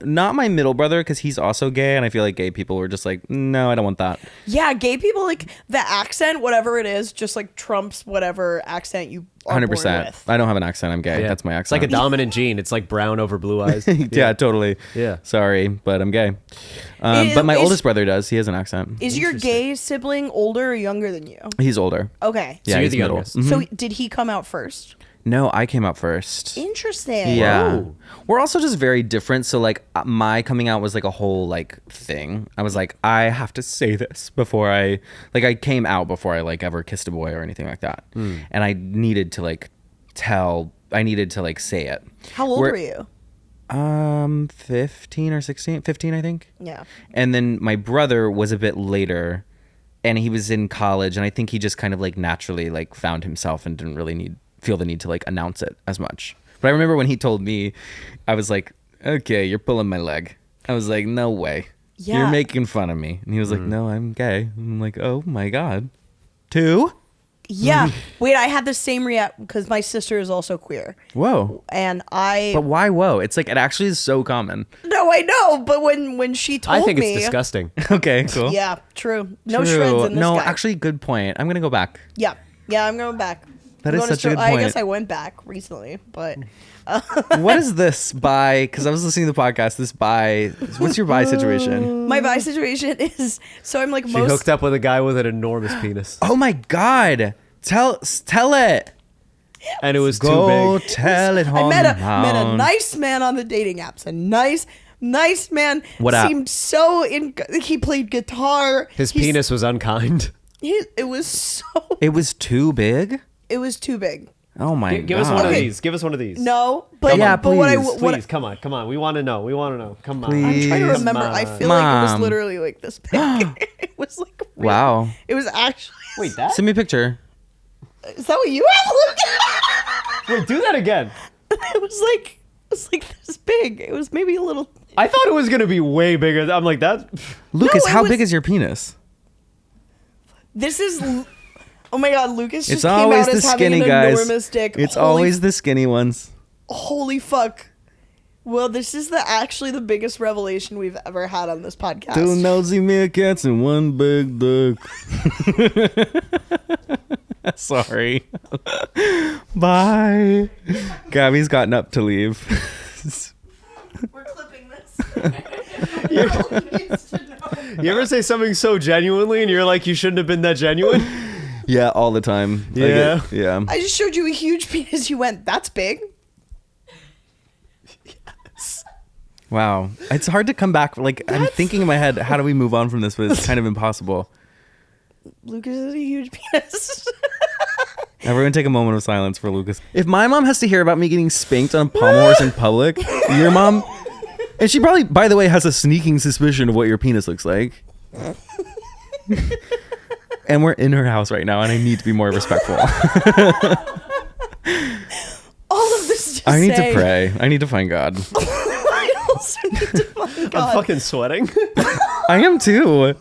Not my middle brother because he's also gay, and I feel like gay people were just like, "No, I don't want that." Yeah, gay people like the accent, whatever it is, just like trumps whatever accent you are 100%. born with. I don't have an accent. I'm gay. Yeah. That's my It's like accent. a dominant gene. It's like brown over blue eyes. yeah, totally. Yeah. Sorry, but I'm gay. Is- But my is- oldest brother does. He has an accent. Is your gay sibling older or younger than you? He's older. Okay. Yeah, you're he's the middle. youngest. Mhm. So did he come out first? No, I came out first. Interesting. Yeah. Whoa. We're also just very different. So like my coming out was like a whole like thing. I was like, I have to say this before I came out before I like ever kissed a boy or anything like that. And I needed to like say it. How old were you? 15 or 16, 15 I think. Yeah. And then my brother was a bit later and he was in college and I think he just kind of like naturally like found himself and didn't really feel the need to like announce it as much. But I remember when he told me, I was like, "Okay, you're pulling my leg." I was like, "No way. Yeah. You're making fun of me." And he was like, "No, I'm gay." I'm like, "Oh my God. 2?" Yeah. Wait, I had the same react because my sister is also queer. Whoa. And I But why whoa? It's like it actually is so common. No, I know, but when she told I think me it's disgusting. Okay, cool. Yeah, true. No True. shreds in this No, guy. actually good point. I'm going to go back. Yeah. Yeah, I'm going back. That I'm is going such a good I point. guess I went back recently, but What is this bi? Because I was listening to the podcast. This bi. What's your bi situation? my bi situation is so I'm like She most hooked up with a guy with an enormous penis. Oh my God! Tell it. And it was Go too big. tell it. I met a hometown. nice man on the dating apps. A nice man. What app? Seemed so he played guitar. His penis was unkind. It was so It was too big. it was too big. Oh my God! Give us one of Okay. these. Give us one of these. No, but Yeah, but what I please, what Please, come on. We want to know. Come on. Please. I'm trying to Come remember. I feel like it was Mom. literally like this big. It was like real- Wow. It was actually. Wait, that? Send me a picture. Is that what you have, Luke? Wait, do that again. It was like this big. It was maybe a little. I thought it was gonna be way bigger. I'm like that. Lucas, it how was- big is your penis? This is. Oh my God, Lucas just It's came always out the as having skinny an guys. enormous dick. It's Holy always the skinny ones. Holy fuck. Well, this is actually the biggest revelation we've ever had on this podcast. Two nosy meerkats and one big dick. Sorry. Bye. Gabby's gotten up to leave. We're clipping this. The world needs to know. You ever say something so genuinely and you're like, you shouldn't have been that genuine? Yeah, all the time. Like Yeah. yeah. I just showed you a huge penis. You went, that's big. Wow. It's hard to come back. Like, I'm thinking in my head, how do we move on from this? But it's kind of impossible. Lucas is a huge penis. Everyone take a moment of silence for Lucas. If my mom has to hear about me getting spanked on a pommel horse in public, your mom... And she probably, by the way, has a sneaking suspicion of what your penis looks like. And we're in her house right now, and I need to be more respectful. All of this to I need say, to pray. I need to find God. I also need to find God. I'm fucking sweating. I am too.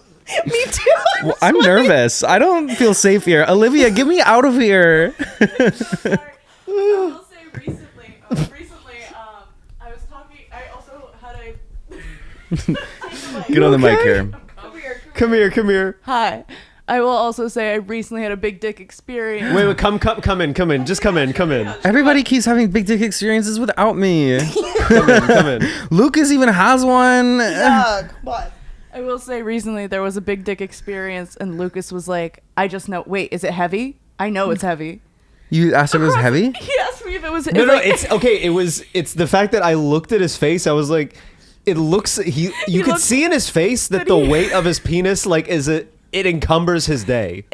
Me too. I'm nervous. I don't feel safe here. Olivia, get me out of here. Sorry. I will say recently, I was talking. I also had a. Get on the mic here. Come here. Come here. Hi. I will also say I recently had a big dick experience. Wait, come in. Just come in. Everybody keeps having big dick experiences without me. Come in. Lucas even has one. What? I will say recently there was a big dick experience and Lucas was like, I just know, wait, is it heavy? I know it's heavy. You asked if it was heavy? He asked me if it was No, like, it's okay. It's the fact that I looked at his face. I was like, it looks. You could looked- see in his face that the weight of his penis, like, it encumbers his day.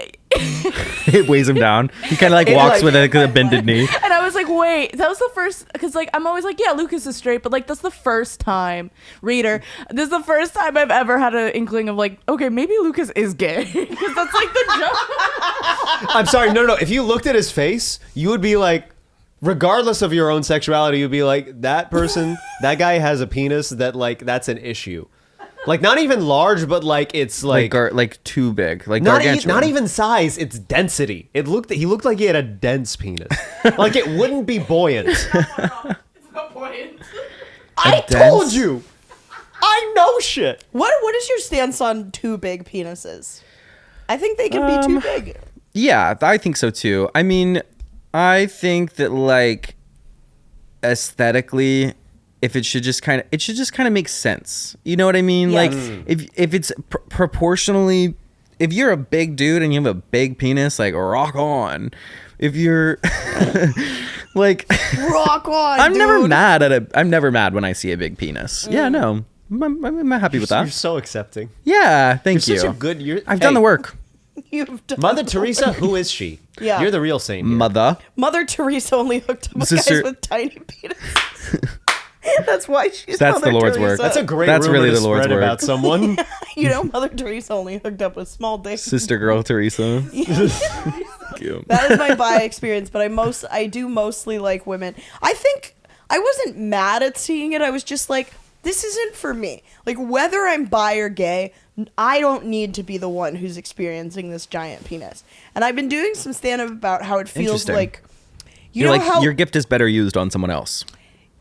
It weighs him down. He kind of like It, walks like- with a bended knee. And I was like, wait, that was the first, because like I'm always like, yeah, Lucas is straight, but like that's the first time, reader, this is the first time I've ever had an inkling of like, okay, maybe Lucas is gay, because that's like the joke. I'm sorry. No. If you looked at his face, you would be like, regardless of your own sexuality, you'd be like, that guy has a penis that like that's an issue. Like not even large, but like it's like Like too big. Like not gargantuan. even size. It's density. He looked like he had a dense penis. Like it wouldn't be buoyant. It's not buoyant. I told you. I know shit. What is your stance on too big penises? I think they can be too big. Yeah, I think so too. I mean, I think that like aesthetically, if it should just kind of make sense. You know what I mean? Yes. Like if it's proportionally, if you're a big dude and you have a big penis, like rock on. If you're like Rock on, I'm dude. never mad when I see a big penis. Yeah, no. I'm happy with You're that. so accepting. Yeah, thank You're you. such a good. I've done the work. You've done Mother Teresa, who is she? Yeah. You're the real saint. Here. Mother Teresa only hooked up with Sister- guys with tiny penises. That's why she's That's Mother the Lord's Teresa. work. That's a great That's rumor really to the Lord's spread word. about someone. You know, Mother Teresa only hooked up with small dicks. Sister girl Teresa. Thank you. That is my bi experience, but I do mostly like women. I think I wasn't mad at seeing it. I was just like, this isn't for me. Like, whether I'm bi or gay, I don't need to be the one who's experiencing this giant penis. And I've been doing some stand-up about how it feels Interesting. like, You're like your gift is better used on someone else.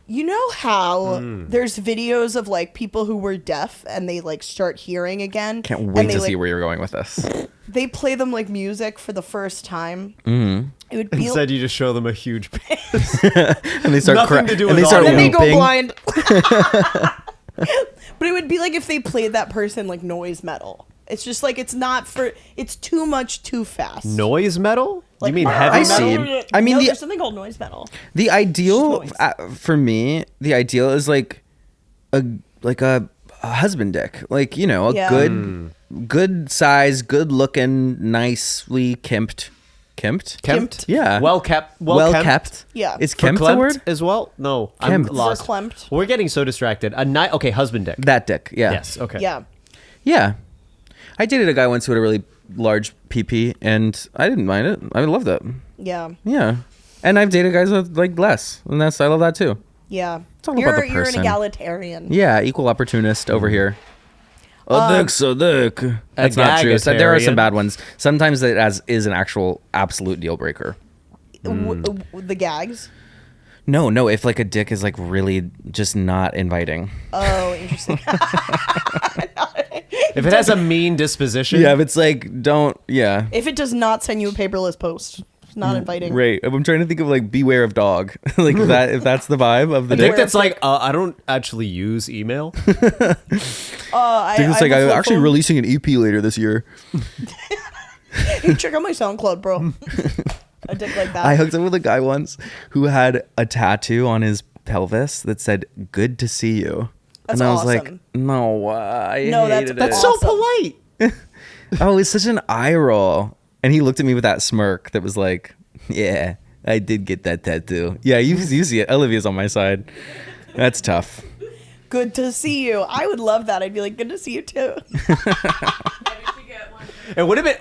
you know how there's videos of like people who were deaf and they like start hearing again. Can't and wait they, to like, see where you're going with this. They play them like music for the first time. Mm-hmm. It would be Instead, you just show them a huge penis. And they start Nothing to do and with they start audio. then they go whooping. blind. But it would be like if they played that person like noise metal. It's just like it's too much too fast. Noise metal? Like, You mean I heavy see. metal? I mean, no, the- there's something called noise metal. The ideal Noise. for me, the ideal is like a husband dick, like a Yeah. good size, good looking, nicely kempt. Kempt. Yeah. Well kept. Well kept. Yeah. Is For kempt a Klempt word? as well? No, I'm Kempt. lost. Verklempt. We're getting so distracted. Okay, husband dick. That dick. Yeah. Yes. Okay. Yeah. Yeah. I dated a guy once who had a really large PP, and I didn't mind it. I loved it. Yeah. Yeah. And I've dated guys with like less, and I love that too. Yeah. It's all about the You're an person. egalitarian. Yeah, equal opportunist over here. A dick's a dick. That's not true. So there are some gagatarian. bad ones. Sometimes it is an actual absolute deal breaker. The gags. No. If like a dick is like really just not inviting. Oh, interesting. If it has a mean disposition, Yeah, if it's like don't. Yeah. If it does not send you a paperless post, it's not inviting. Right. I'm trying to think of like beware of dog. Like if that's the vibe of the a dick dick. that's like, I don't actually use email. Dick is like I'm actually releasing an EP later this year. Hey, check out my SoundCloud, bro. A dick like that. I hooked up with a guy once who had a tattoo on his pelvis that said "Good to see you," That's and I was awesome. like, "No, I No, that's- hated that's it." So Awesome. polite. Oh, it's such an eye roll. And he looked at me with that smirk that was like, "Yeah, I did get that tattoo." Yeah, you see it. Olivia's on my side. That's tough. Good to see you. I would love that. I'd be like, good to see you too. Maybe we should get one. It would have been.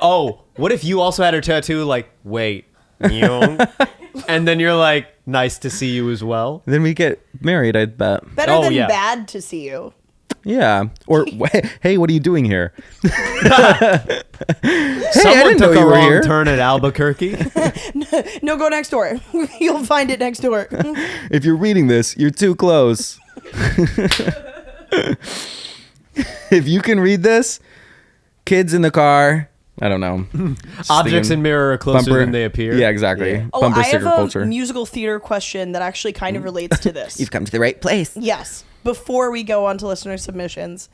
What if you also had her tattoo? Like, wait, and then you're like, nice to see you as well. Then we get married, I bet. Better Oh, than yeah. bad to see you. Yeah. Or hey, what are you doing here? Hey, I Someone didn't know took you a were wrong here. turn at Albuquerque. No, go next door. You'll find it next door. If you're reading this, you're too close. If you can read this, kids in the car, I don't know. Just Objects thinking in mirror are closer bumper- than they appear. Yeah, exactly. Yeah. Oh, Bumper I have sticker a culture. musical theater question that actually kind of relates to this. You've come to the right place. Yes. Before we go on to listener submissions,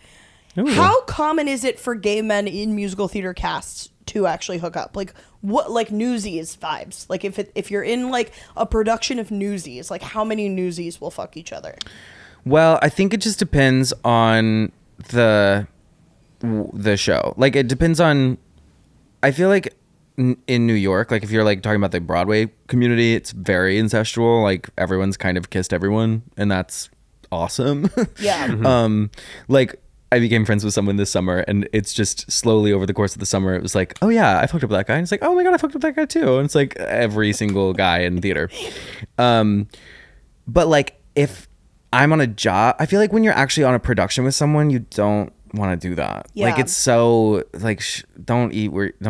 Ooh. how common is it for gay men in musical theater casts to actually hook up? Like what, like Newsies vibes? Like if you're in like a production of Newsies, like how many Newsies will fuck each other? Well, I think it just depends on the show. Like it depends on. I feel like in New York, like if you're like talking about the Broadway community, it's very incestual. Like everyone's kind of kissed everyone, and that's awesome. Yeah. Like I became friends with someone this summer, and it's just slowly over the course of the summer, it was like, oh yeah, I fucked up with that guy, and it's like, oh my god, I fucked up with that guy too, and it's like every single guy in theater. But like if I'm on a job, I feel like when you're actually on a production with someone, you don't want to do that. Yeah. Like it's so like don't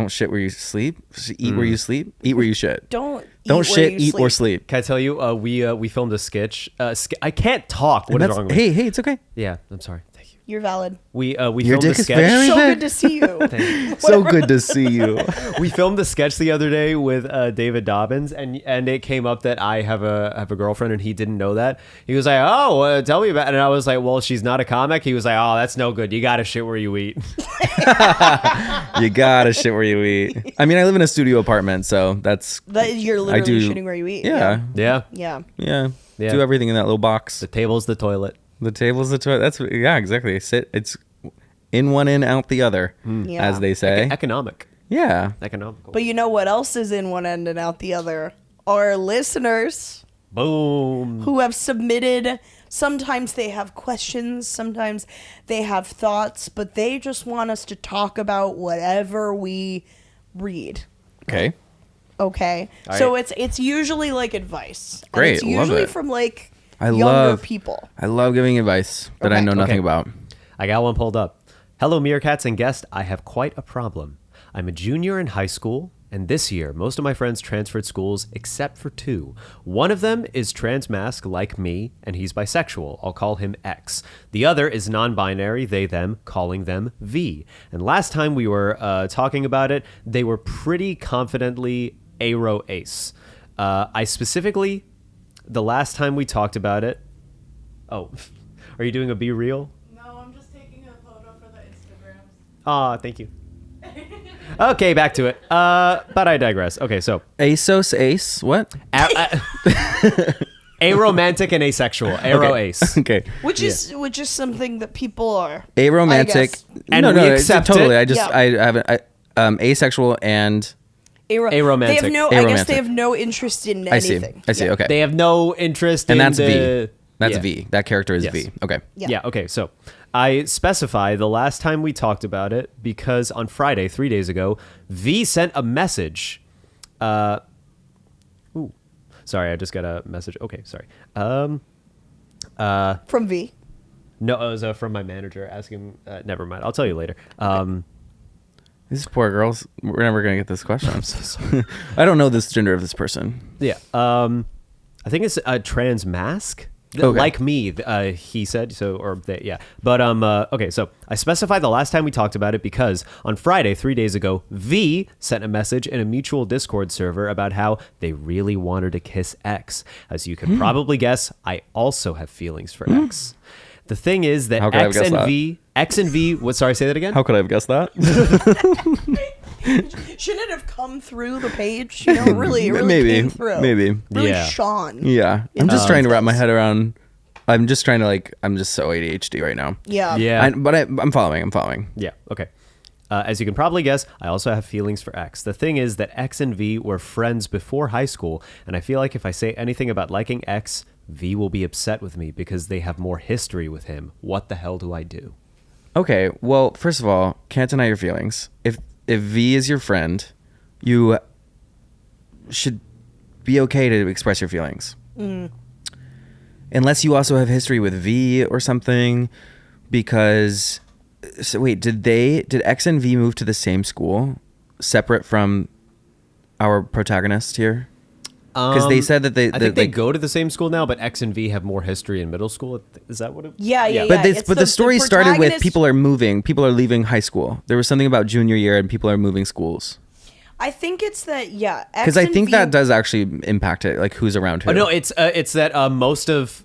shit where you sleep. Eat where you sleep. Eat where you shit. Don't shit, eat or sleep. Can I tell you? We filmed a sketch. I can't talk. What is wrong with me? Hey, it's okay. Yeah, I'm sorry. Thank you. You're valid. We Your filmed a dick is sketch. very So big. good to see you. So good to see you. We filmed the sketch the other day with David Dobbins, and it came up that I have a girlfriend, and he didn't know that. He was like, "Oh, tell me about it." And I was like, "Well, she's not a comic." He was like, "Oh, that's no good. You gotta shit where you eat." You gotta shit where you eat. I mean, I live in a studio apartment, so You're literally do- shitting where you eat. yeah, Yeah. Yeah. yeah. Yeah. Do everything in that little box. The table's the toilet. The table's the toilet. That's yeah, exactly. It's in one end, out the other, Yeah. as they say. Economic. Yeah. Economical. But you know what else is in one end and out the other? Our listeners Boom. who have submitted. Sometimes they have questions, sometimes they have thoughts, but they just want us to talk about whatever we read. Okay. Okay, All so right. it's usually like advice. And Great, it's love usually it. from like I younger love people. I love giving advice that I Okay. know nothing Okay. about. I got one pulled up. Hello, Meerkats and guest. I have quite a problem. I'm a junior in high school, and this year, most of my friends transferred schools except for two. One of them is transmasc like me, and he's bisexual. I'll call him X. The other is non-binary, they, them, calling them V. And last time we were talking about it, they were pretty confidently aro-ace. I specifically, the last time we talked about it... Oh, are you doing a Be Real? No, I'm just taking a photo for the Instagrams. Aw, thank you. Okay, back to it. But I digress. Okay, so ASOS ace. What? aromantic and asexual. Aro-ace. Okay. Which is something that people are I Aromantic. guess. And we accept totally. it. I just Yeah. I haven't asexual and Aromantic. They have no. I guess they Aromantic. have no interest in I see. anything. I see. Okay. They have no interest and in that's the... V. That's Yeah. V. That character is Yes. V. Okay. Yeah. Yeah, okay, so I specify the last time we talked about it because on Friday, 3 days ago, V sent a message. Sorry, I just got a message. Okay, sorry. From V. No, it was from my manager asking... never mind, I'll tell you later. These poor girls. We're never gonna get this question. I'm so sorry. I don't know this gender of this person. Yeah. I think it's a trans mask. Okay. Like me, he said so, or they, yeah. But okay. So I specify the last time we talked about it because on Friday, 3 days ago, V sent a message in a mutual Discord server about how they really wanted to kiss X. As you can probably guess, I also have feelings for X. The thing is that How could I have X guessed and that? X and V. What? Sorry, say that again. How could I have guessed that? Shouldn't it have come through the page? You know, it really Maybe. came through. Maybe. Really Yeah. shone. Yeah. I'm just trying to wrap my head around. I'm just trying to I'm just so ADHD right now. Yeah. Yeah. I'm following. I'm following. Yeah, okay. As you can probably guess, I also have feelings for X. The thing is that X and V were friends before high school, and I feel like if I say anything about liking X, V will be upset with me because they have more history with him. What the hell do I do? Okay. Well, first of all, can't deny your feelings. If V is your friend, you should be okay to express your feelings. Unless you also have history with V or something, because so wait, did X and V move to the same school, separate from our protagonist here? Because they said that I think they like, go to the same school now, but X and V have more history in middle school. Is that what it? Yeah. But It's the story started with protagonist- people are moving, people are leaving high school. There was something about junior year and people are moving schools. I think it's that. Yeah. Because I think that does actually impact it, like who's around who. Oh no, it's that most of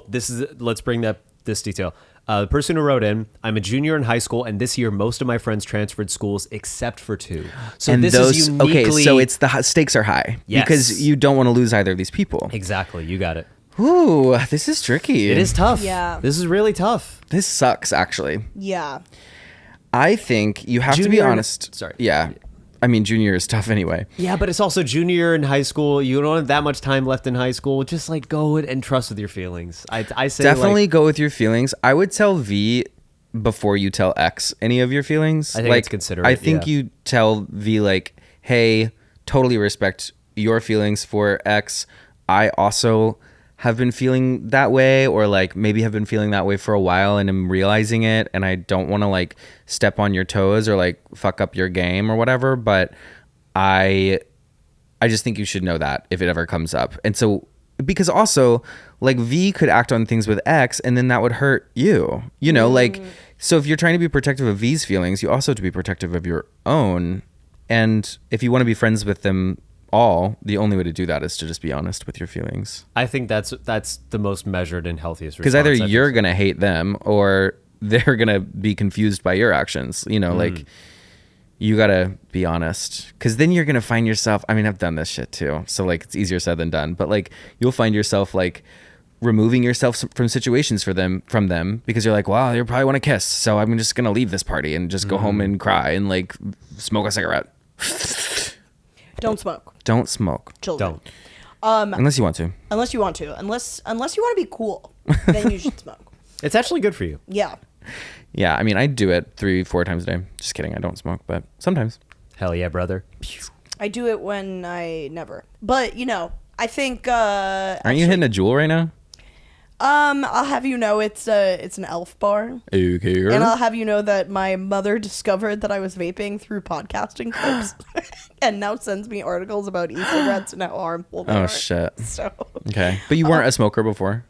this is let's bring this detail. The person who wrote in, I'm a junior in high school, and this year most of my friends transferred schools except for 2. So and this those is uniquely okay. So it's the stakes are high Yes. because you don't want to lose either of these people. exactly. You got it. Ooh, this is tricky. It is tough. Yeah. This is really tough. This sucks. Actually, Yeah. I think you have to be Junior- honest. sorry. Yeah. I mean, junior is tough anyway. Yeah, but it's also junior in high school. You don't have that much time left in high school. Just like go and trust with your feelings. I say Definitely like, go with your feelings. I would tell V before you tell X any of your feelings. I think it's considerate, I think yeah. you tell V like, hey, totally respect your feelings for X. I also have been feeling that way, or like maybe have been feeling that way for a while and am realizing it, and I don't want to like step on your toes or like fuck up your game or whatever, but I just think you should know that if it ever comes up. And so because also like V could act on things with X and then that would hurt you, you know, like, so if you're trying to be protective of V's feelings, you also have to be protective of your own. And if you want to be friends with them all, the only way to do that is to just be honest with your feelings. I think that's the most measured and healthiest response. Because either I think. you're going to hate them or they're going to be confused by your actions, you know, like you got to be honest, because then you're going to find yourself, I mean, I've done this shit too. So like it's easier said than done, but like you'll find yourself like removing yourself from situations from them because you're like, wow, you probably want to kiss. So I'm just going to leave this party and just go home and cry and like smoke a cigarette. Don't smoke. Don't smoke. Children. Don't. Unless you want to. Unless you want to. Unless you want to be cool, then you should smoke. It's actually good for you. Yeah. Yeah, I mean, I do it 3-4 times a day. Just kidding. I don't smoke, but sometimes. Hell yeah, brother. I do it when I never. But, you know, I think Aren't you hitting a jewel right now? I'll have you know it's an Elf bar. Okay. And I'll have you know that my mother discovered that I was vaping through podcasting clips and now sends me articles about e-cigarettes and how harmful they Oh, are. shit. So Okay. But you weren't a smoker before?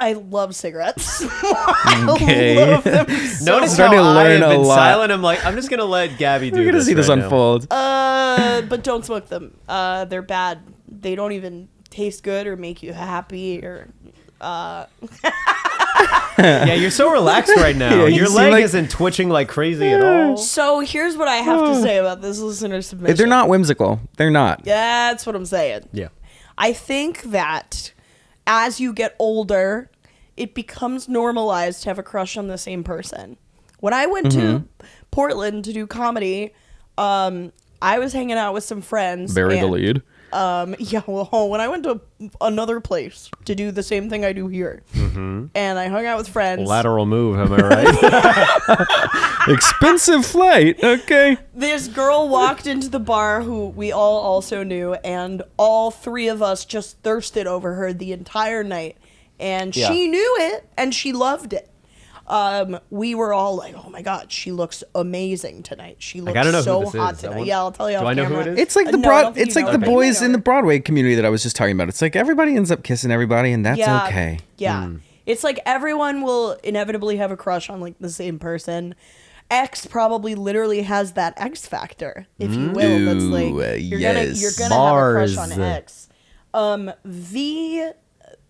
I love cigarettes. Okay. I love them so Notice starting how to I learn have a been lot. silent. I'm like, I'm just gonna let Gabby do We're going to this see this right now. unfold. But don't smoke them. They're bad. They don't even taste good or make you happy or Yeah, you're so relaxed right now. Yeah, you Your seem leg like- isn't twitching like crazy at all. So here's what I have to say about this listener submission. They're not whimsical. They're not. That's what I'm saying. Yeah. I think that as you get older, it becomes normalized to have a crush on the same person. When I went to Portland to do comedy, I was hanging out with some friends. Bury the and, lead. Yeah, well, when I went to another place to do the same thing I do here, and I hung out with friends. Lateral move, am I right? Expensive flight. Okay. This girl walked into the bar who we all also knew, and all three of us just thirsted over her the entire night. And Yeah. she knew it, and she loved it. We were all like, "Oh my god, she looks amazing tonight. She looks gotta know who so this hot is. tonight." I want- Yeah, I'll tell you. Do off I know who camera. it is? It's like the No, I don't think it's you like know the her. boys You in know the Broadway community that I was just talking about. It's like everybody ends up kissing everybody and that's Yeah, okay. Yeah. It's like everyone will inevitably have a crush on like the same person. X probably literally has that X factor, if you will. That's like Ooh, you're yes. gonna have a crush on Bars. X. V,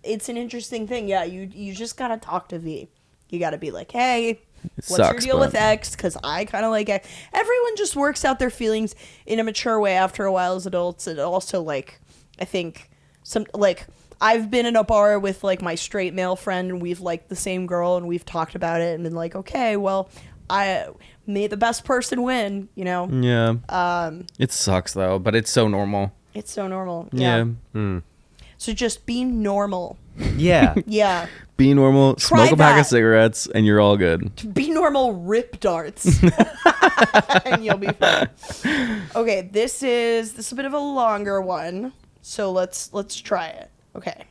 it's an interesting thing. Yeah, you just gotta talk to V. You gotta be like, hey, what's your sucks, deal but- with X? Because I kind of like X. Everyone just works out their feelings in a mature way after a while as adults. And also, like, I think some like. I've been in a bar with like my straight male friend and we've liked the same girl and we've talked about it and been like, okay, well, I may the best person win, you know? Yeah. It sucks though, but it's so normal. It's so normal. Yeah. So just be normal. Yeah. Yeah. Be normal, Try smoke a pack that. of cigarettes, and you're all good. Be normal, rip darts. And you'll be fine. Okay, this is a bit of a longer one. So let's try it. Okay.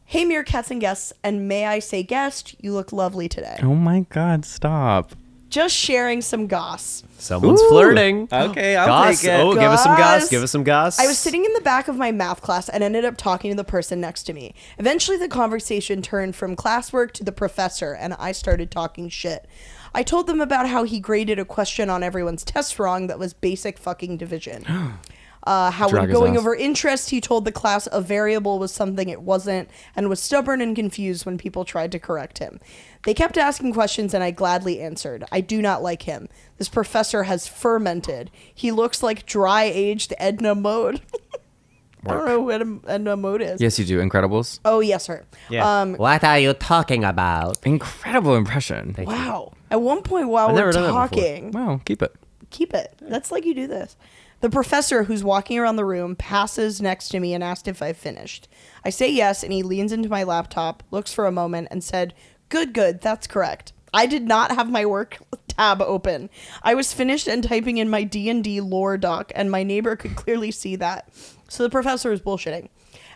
Hey, Meerkats and guests, and may I say guest, you look lovely today. Oh my God, stop. Just sharing some goss. Someone's Ooh. flirting. Okay, I'll Goss. take it. Oh, give us some goss. Goss. Give us some goss. I was sitting in the back of my math class and ended up talking to the person next to me. Eventually, the conversation turned from classwork to the professor, and I started talking shit. I told them about how he graded a question on everyone's test wrong that was basic fucking division. How Drag when his going ass. over interest, he told the class a variable was something it wasn't, and was stubborn and confused when people tried to correct him. They kept asking questions, and I gladly answered. I do not like him. This professor has fermented. He looks like dry-aged Edna Mode. I don't know who Edna Mode is. Yes, you do. Incredibles. Oh, yes, sir. What are you talking about? Incredible impression. Wow. At one point while I've we're never done that before. talking... Wow, keep it. Keep it. That's like you do this. The professor, who's walking around the room, passes next to me and asked if I've finished. I say yes, and he leans into my laptop, looks for a moment, and said, good, that's correct. I did not have my work tab open. I was finished and typing in my D&D lore doc, and my neighbor could clearly see that. So the professor was bullshitting.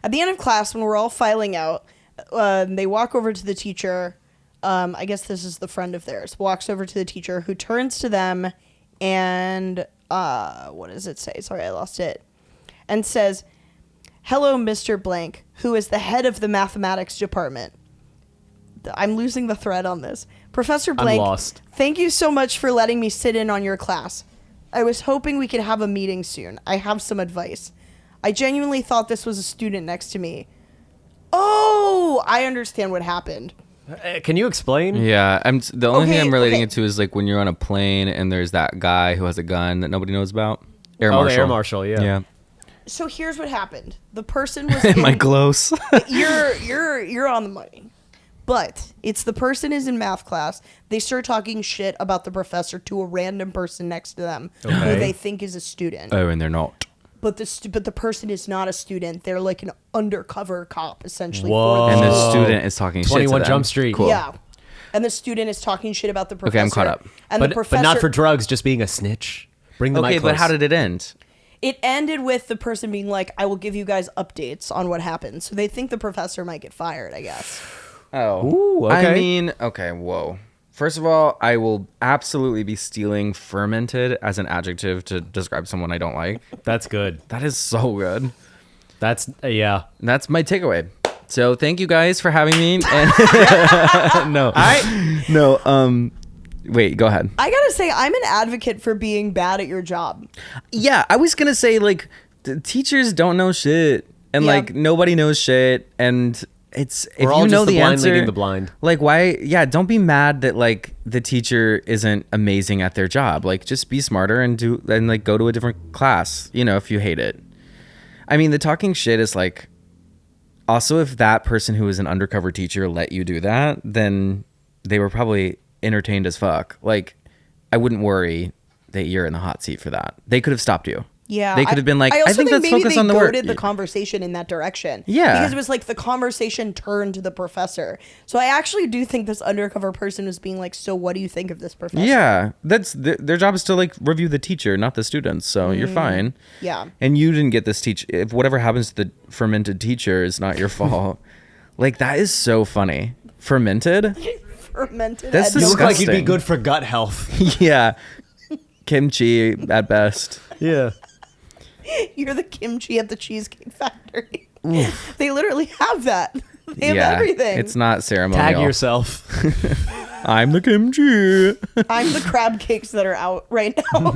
At the end of class, when we're all filing out, they walk over to the teacher. I guess this is the friend of theirs. Walks over to the teacher, who turns to them and... what does it say? Sorry, I lost it. And says, "Hello, Mr. Blank, who is the head of the mathematics department." I'm losing the thread on this. Professor Blank, I'm lost. Thank you so much for letting me sit in on your class. I was hoping we could have a meeting soon. I have some advice. I genuinely thought this was a student next to me. Oh, I understand what happened. Can you explain? Yeah, the only thing Okay, I'm relating okay. it to is like when you're on a plane and there's that guy who has a gun that nobody knows about. Air Oh, the Marshal. air marshal, yeah. Yeah. So here's what happened. The person was Am I in- close? you're on the money. But it's the person is in math class. They start talking shit about the professor to a random person next to them who Okay. they think is a student. Oh, and they're not. But the person is not a student. They're like an undercover cop essentially. Whoa. For And the the Oh. student is talking shit to 21 them. Jump Street. Cool. Yeah. And the student is talking shit about the professor. Okay, I'm caught up. And the But professor, not for drugs, just being a snitch. Bring the Okay, mic close. but how did it end? It ended with the person being like, "I will give you guys updates on what happened." So they think the professor might get fired, I guess. Oh. Ooh, okay. I mean, okay, whoa. First of all, I will absolutely be stealing fermented as an adjective to describe someone I don't like. That's good. That is so good. That's, yeah. And that's my takeaway. So thank you guys for having me. And wait, go ahead. I gotta say, I'm an advocate for being bad at your job. Yeah, I was gonna say like the teachers don't know shit, and Yeah. like nobody knows shit, and it's if We're all you know just the the blind answer, leading the blind. like why? Yeah, don't be mad that like the teacher isn't amazing at their job. Like just be smarter and like go to a different class. You know, if you hate it. I mean, the talking shit is like. Also, if that person who is an undercover teacher let you do that, then they were probably entertained as fuck. Like, I wouldn't worry that you're in the hot seat for that. They could have stopped you. Yeah, They could have been like, I also think let's maybe focus they on the work. goaded the conversation in that direction. Yeah. because it was like the conversation turned to the professor. So I actually do think this undercover person was being like, "So what do you think of this professor?" Yeah, that's their job is to like review the teacher, not the students. So you're fine. Yeah. And you didn't get this teach. If whatever happens to the fermented teacher is not your fault, like that is so funny. Fermented? Fermented. That's Edna. You look like you'd be Disgusting. good for gut health. Yeah, kimchi at best. Yeah. You're the kimchi at the Cheesecake Factory. They literally have that. They have everything. It's not ceremonial. Tag yourself. I'm the kimchi. I'm the crab cakes that are out right now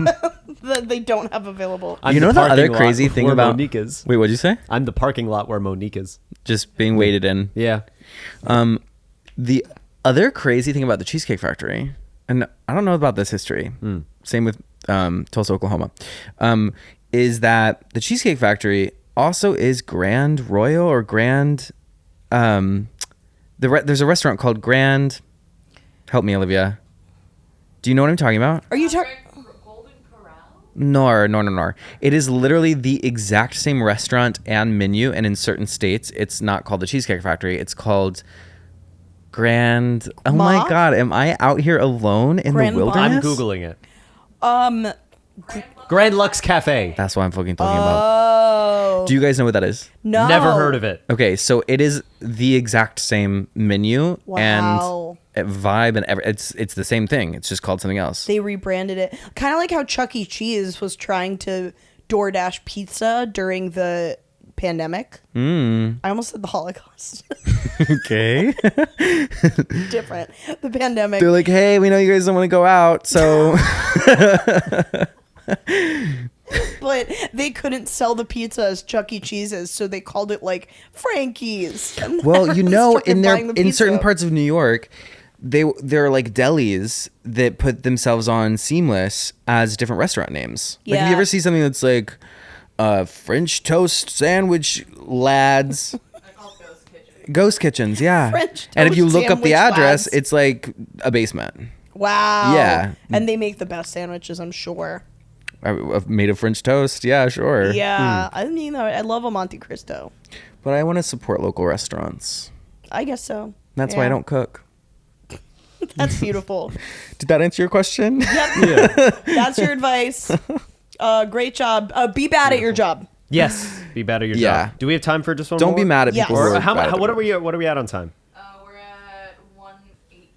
that they don't have available. I'm You know the parking other lot crazy thing where about Monique is. Wait, what'd you say? I'm the parking lot where Monique is. Just being waited in. Yeah. The other crazy thing about the Cheesecake Factory, and I don't know about this history. Same with Tulsa, Oklahoma, is that the Cheesecake Factory also is Grand Royal or Grand. There's a restaurant called Grand. Help me, Olivia. Do you know what I'm talking about? Are you talking? Golden Corral? No. It is literally the exact same restaurant and menu, and in certain states, it's not called the Cheesecake Factory. It's called Grand. Oh Ma? my God, am I out here alone in Grand the Ma? wilderness? I'm Googling it. Grand Lux Cafe. That's what I'm fucking talking about. Oh Do you guys know what that is? no! Never heard of it. Okay, so it is the exact same menu, Wow. and vibe and it's the same thing. It's just called something else. They rebranded it. Kind of like how Chuck E. Cheese was trying to DoorDash pizza during the pandemic. I almost said the Holocaust. Okay. Different. The pandemic. They're like, hey, we know you guys don't want to go out, so But they couldn't sell the pizza as Chuck E. Cheese's, so they called it like Frankie's. And well, you know, started buying the in certain pizza. parts of New York, there are like delis that put themselves on Seamless as different restaurant names. Like, if Yeah. you ever see something that's like French toast sandwich lads. I call it Ghost Kitchen. Ghost kitchens, yeah. French And if you toast look up the sandwich address, lads. it's like a basement. Wow. Yeah. And they make the best sandwiches, I'm sure. Made of French toast, yeah, sure. Yeah. I mean, I love a Monte Cristo. But I want to support local restaurants. I guess so. That's why I Yeah. don't cook. That's beautiful. Did that answer your question? Yep. That's your advice. Great job. Be bad at your job. Yes, be bad at your Yeah. job. Do we have time for just one Don't more? be mad at Yes. people. Or who are how, bad at how, what their are we at on time? We're at 1:08.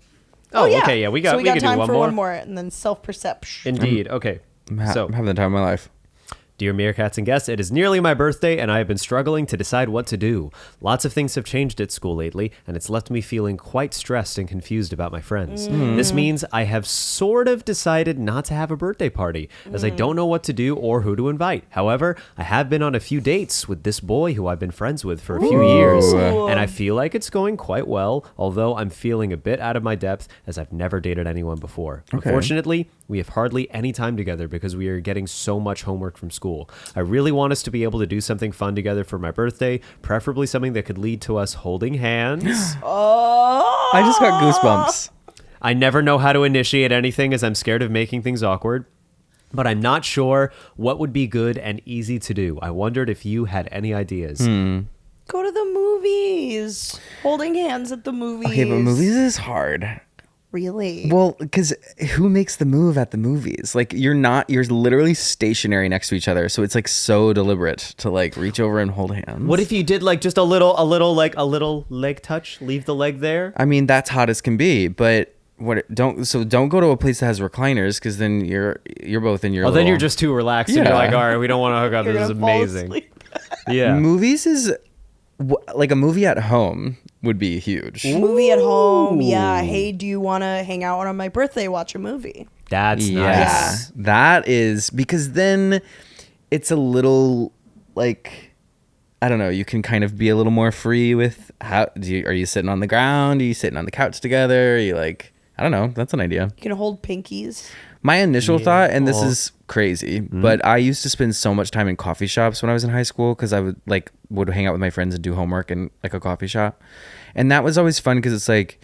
Oh, okay, yeah, we got so we got could time do for one one more, and then self-perception. Indeed. Okay. So, I'm having the time of my life. dear Meerkats and guests, it is nearly my birthday, and I have been struggling to decide what to do. Lots of things have changed at school lately, and it's left me feeling quite stressed and confused about my friends. This means I have sort of decided not to have a birthday party, as I don't know what to do or who to invite. However, I have been on a few dates with this boy who I've been friends with for a few years, and I feel like it's going quite well, although I'm feeling a bit out of my depth, as I've never dated anyone before. Okay. Unfortunately, we have hardly any time together because we are getting so much homework from school. I really want us to be able to do something fun together for my birthday, preferably something that could lead to us holding hands. Oh. I just got goosebumps. I never know how to initiate anything as I'm scared of making things awkward, but I'm not sure what would be good and easy to do. I wondered if you had any ideas. Go to the movies. Holding hands at the movies. Okay, but movies is hard. Really? Well, because who makes the move at the movies? Like, you're literally stationary next to each other. So it's like so deliberate to like reach over and hold hands. What if you did like just a little leg touch? Leave the leg there? I mean, that's hot as can be, but don't go to a place that has recliners, because then you're both in your Then you're just too relaxed and you're Yeah. like, all right, we don't want to hook up. You're This is gonna fall amazing. asleep. Yeah. Movies is like a movie at home would be huge. Movie at home. Yeah. Hey, do you want to hang out on my birthday, watch a movie? That's Yeah, nice. that is, because then it's a little like, I don't know, you can kind of be a little more free with are you sitting on the ground? Are you sitting on the couch together? Are you like, I don't know. That's an idea. You can hold pinkies. My initial thought, and this Aw. is crazy, but I used to spend so much time in coffee shops when I was in high school, because I would hang out with my friends and do homework in like a coffee shop. And that was always fun, because it's like,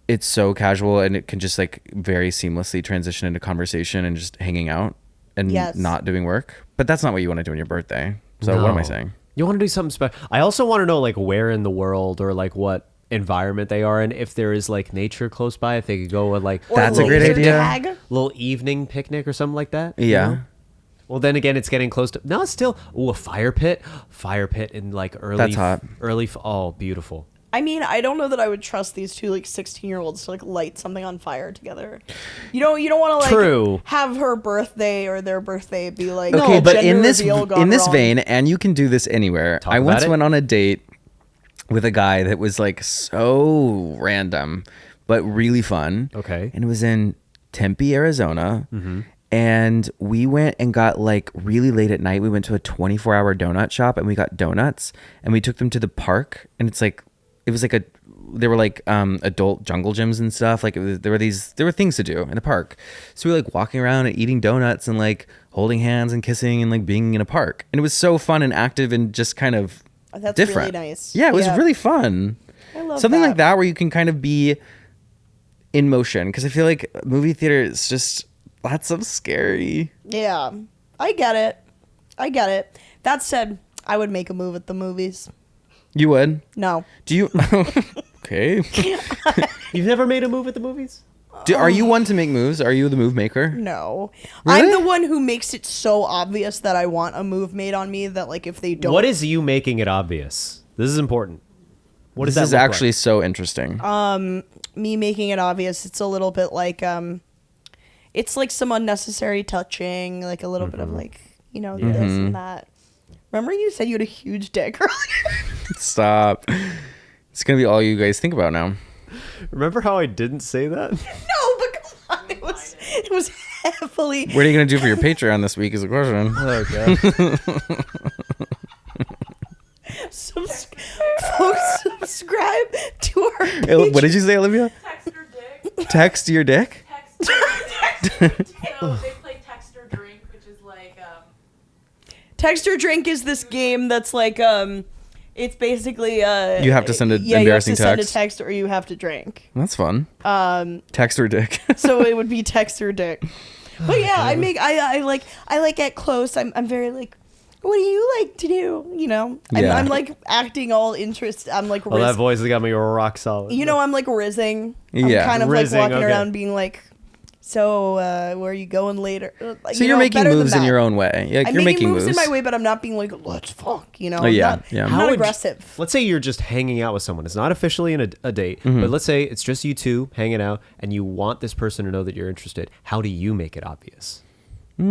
it's so casual and it can just like very seamlessly transition into conversation and just hanging out and Yes. not doing work. But that's not what you want to do on your birthday. So what am I No. saying? You want to do something special. I also want to know like where in the world or like what environment they are in, if there is like nature close by, if they could go with like Or That's a great laser idea. tag. little evening picnic or something like that. you Yeah. know? Well, then again, it's getting close to no. Still, a fire pit in like early. That's hot. Oh, beautiful. I mean, I don't know that I would trust these two like 16-year-olds to like light something on fire together. You don't want to like True. have her birthday or their birthday be like Okay, but gender in this reveal gone wrong. vein, and you can do this anywhere. Talk I about once it. went on a date with a guy that was like so random, but really fun. Okay. And it was in Tempe, Arizona. And we went and got like really late at night. We went to a 24-hour donut shop and we got donuts and we took them to the park. And it was like they were like adult jungle gyms and stuff. Like there were things to do in the park. So we were like walking around and eating donuts and like holding hands and kissing and like being in a park. And it was so fun and active and just kind of That's different. really nice. Yeah, it was really fun. I love Something that. like that where you can kind of be in motion, because I feel like movie theater is just lots of scary. Yeah, I get it. That said, I would make a move at the movies. You would? No. Do you? Okay. You've never made a move at the movies? Are you one to make moves? Are you the move maker? No. Really? I'm the one who makes it so obvious that I want a move made on me that like if they don't What is you making it obvious? This is important. What does This that is look actually like? so interesting. Me making it obvious, it's a little bit like it's like some unnecessary touching, like a little bit of like, you know, this and that. Remember you said you had a huge dick earlier? Stop. It's gonna be all you guys think about now. Remember how I didn't say that? No, but come on, it was heavily. What are you gonna do for your Patreon this week? Is the question. Oh god. Folks, subscribe to our What did you say, Olivia? Text or dick. Text your dick? Text. So they play text or drink, which is like Text or Drink is this game that's like it's basically You have to send an you have to embarrassing send a text. text or you have to drink. That's fun. Text or dick. So it would be text or dick. But yeah, I like get close. I'm very like, what do you like to do? You know, Yeah. I'm like acting all interest. I'm like, Well, that voice has got me rock solid. you know, I'm like rizzing. I'm Yeah. kind of Rizzing, like walking okay. around being like, so where are you going later? Like, So you you're know, making better than moves in that. your own way. Like, I'm you're making moves moves. in my way, but I'm not being like, let's fuck. You know, Oh, yeah, I'm yeah. not, How I'm not would you- aggressive. Let's say you're just hanging out with someone. It's not officially a date, Mm-hmm. but let's say it's just you two hanging out, and you want this person to know that you're interested. How do you make it obvious? I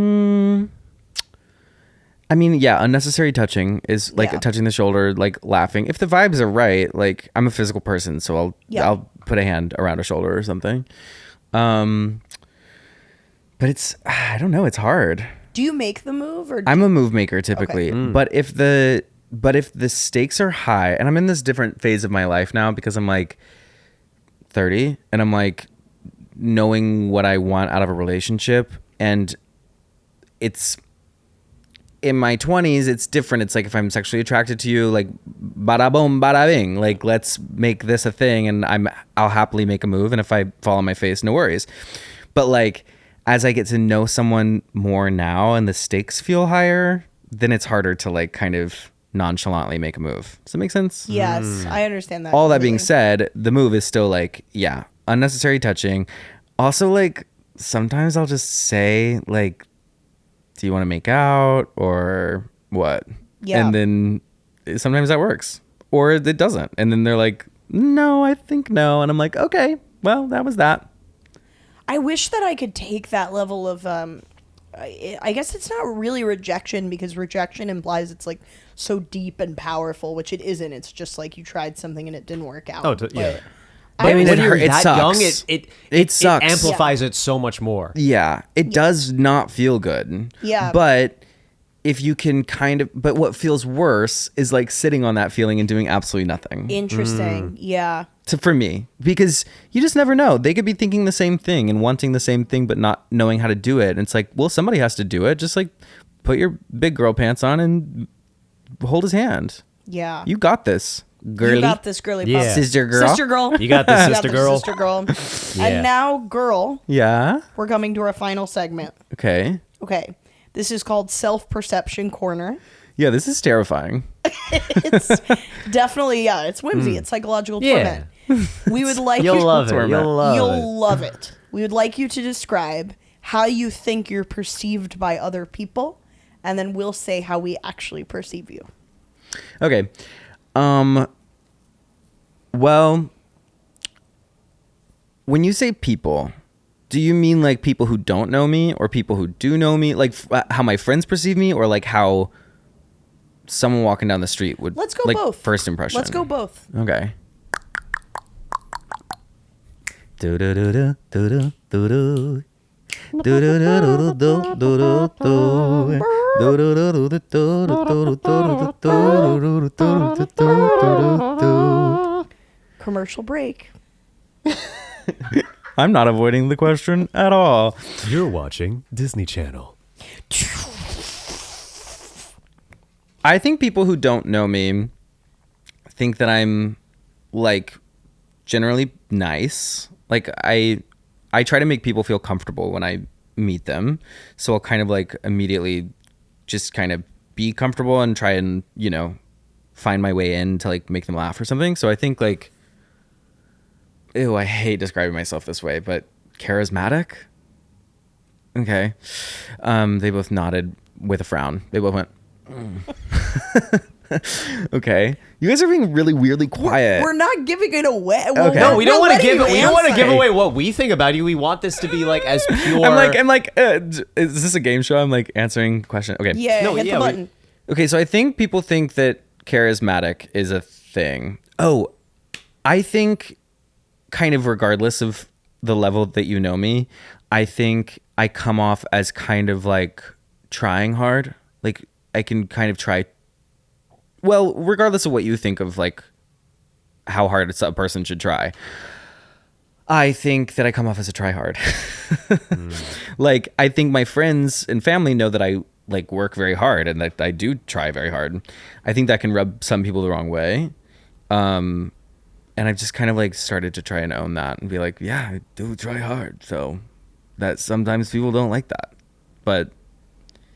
mean, yeah, unnecessary touching is like Yeah. touching the shoulder, like laughing. If the vibes are right, like I'm a physical person, so I'll put a hand around a shoulder or something. But it's, I don't know, it's hard. Do you make the move or? I'm a move maker typically, but if the stakes are high, and I'm in this different phase of my life now because I'm like 30 and I'm like knowing what I want out of a relationship, and it's in my 20s it's different. It's like if I'm sexually attracted to you, like bada boom bada bing, like let's make this a thing, and I'll happily make a move, and if I fall on my face, no worries. But like as I get to know someone more now and the stakes feel higher, then it's harder to like kind of nonchalantly make a move. Does that make sense? Yes, I understand that. All that being completely. said, the move is still like, yeah, unnecessary touching. Also, like sometimes I'll just say like, do you want to make out or what? Yeah. And then sometimes that works or it doesn't. And then they're like, no, I think no. And I'm like, okay, well, that was that. I wish that I could take that level of I guess it's not really rejection, because rejection implies it's like so deep and powerful, which it isn't. It's just like you tried something and it didn't work out. Oh, yeah. But I mean, when it you're hurt- it that sucks. young, it sucks. amplifies it so much more. Yeah, it does not feel good. Yeah. But if you can but what feels worse is like sitting on that feeling and doing absolutely nothing. Interesting. Yeah. For me, because you just never know. They could be thinking the same thing and wanting the same thing, but not knowing how to do it. And it's like, well, somebody has to do it. Just like put your big girl pants on and hold his hand. Yeah. You got this, girly. You got this, girly Yeah. pop. Sister girl. Sister girl. You got this, You sister girl. Sister girl. Yeah. And now, girl, Yeah. we're coming to our final segment. Okay. Okay. This is called Self-Perception Corner. Yeah, this is terrifying. It's definitely, yeah, it's whimsy. It's psychological Yeah. torment. We would like You'll you love it. Torment. You'll love it. You'll love it. We would like you to describe how you think you're perceived by other people, and then we'll say how we actually perceive you. Okay. Well, when you say people, do you mean like people who don't know me or people who do know me? Like how my friends perceive me, or like how someone walking down the street would? Let's go like, both. First impression. Let's go both. Okay. Do do do do do do do. Do do do do do do do do. Commercial break. I'm not avoiding the question at all. You're watching Disney Channel. I think people who don't know me think that I'm like generally nice. Like I try to make people feel comfortable when I meet them. So I'll kind of like immediately just kind of be comfortable and try and, you know, find my way in to like make them laugh or something. So I think like, ew, I hate describing myself this way, but charismatic. Okay. They both nodded with a frown. They both went, Okay. You guys are being really weirdly quiet. We're not giving it away. Okay. No, we don't want to give it. We don't want to give answer. away what we think about you. We want this to be like as pure. I'm like, is this a game show? I'm like answering questions. Okay. Yeah, No, hit yeah, the we- button. Okay, so I think people think that charismatic is a thing. Oh, I think kind of regardless of the level that you know me, I think I come off as kind of like trying hard. Like I can kind of try. Well, regardless of what you think of like how hard a person should try, I think that I come off as a tryhard. Like I think my friends and family know that I like work very hard and that I do try very hard. I think that can rub some people the wrong way. And I've just kind of like started to try and own that and be like, yeah, I do try hard. So that sometimes people don't like that, but